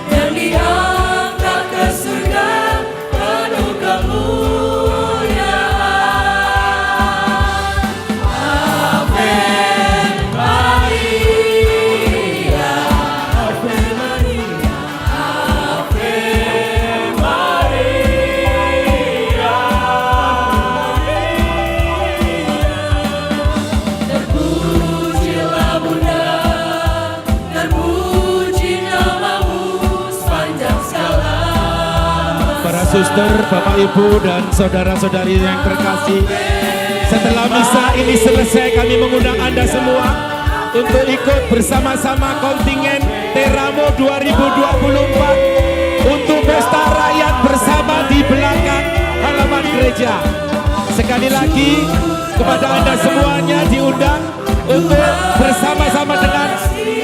yang diangkat ke surga penuh kemuliaan. Ave Maria, Ave Maria, Ave Maria. Terpujilah Bunda, terpuji namamu sepanjang segala Para suster, Bapak Ibu dan saudara-saudari yang terkasih, setelah misa ini selesai kami mengundang Anda semua untuk ikut bersama-sama kontingen Teramo 2024 untuk pesta rakyat bersama di belakang halaman gereja. Sekali lagi kepada Anda semuanya diundang untuk bersama-sama dengan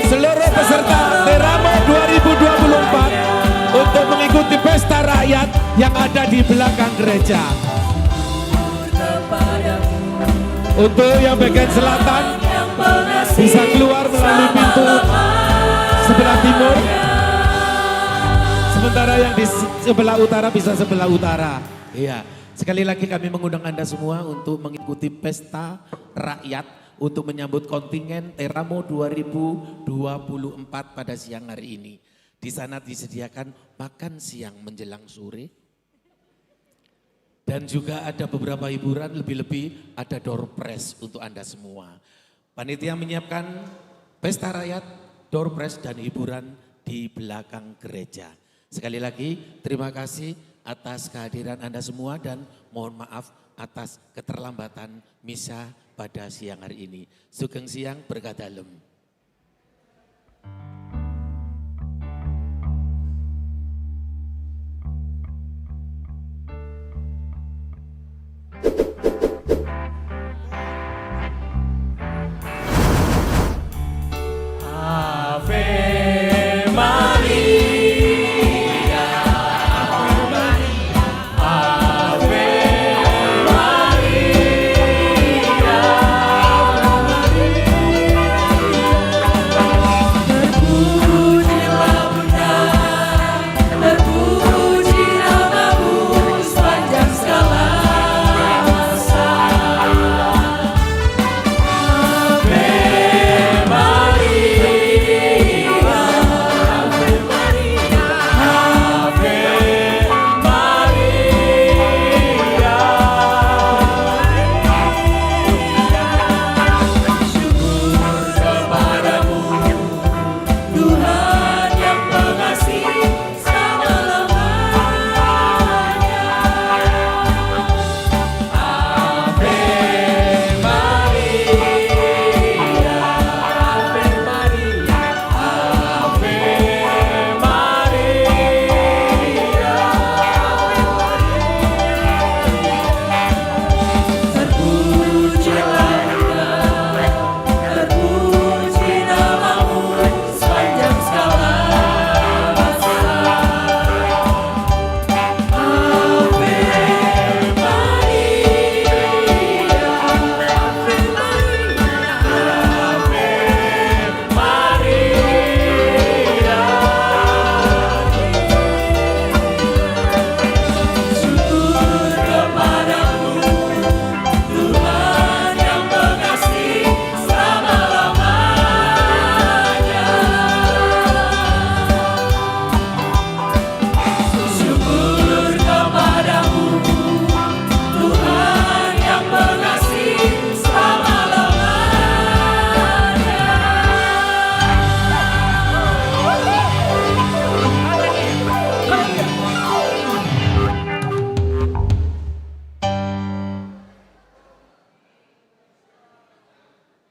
seluruh peserta Teramo 2024 untuk mengikuti pesta rakyat yang ada di belakang gereja. Untuk yang bagian selatan bisa keluar melalui pintu sebelah timur, sementara yang di sebelah utara bisa sebelah utara. Iya, sekali lagi kami mengundang Anda semua untuk mengikuti pesta rakyat untuk menyambut kontingen Teramo 2024 pada siang hari ini. Di sana disediakan makan siang menjelang sore. Dan juga ada beberapa hiburan, lebih-lebih ada door prize untuk Anda semua. Panitia menyiapkan pesta rakyat, door prize dan hiburan di belakang gereja. Sekali lagi terima kasih atas kehadiran Anda semua dan mohon maaf atas keterlambatan misa pada siang hari ini. Sugeng siang berkah dalem.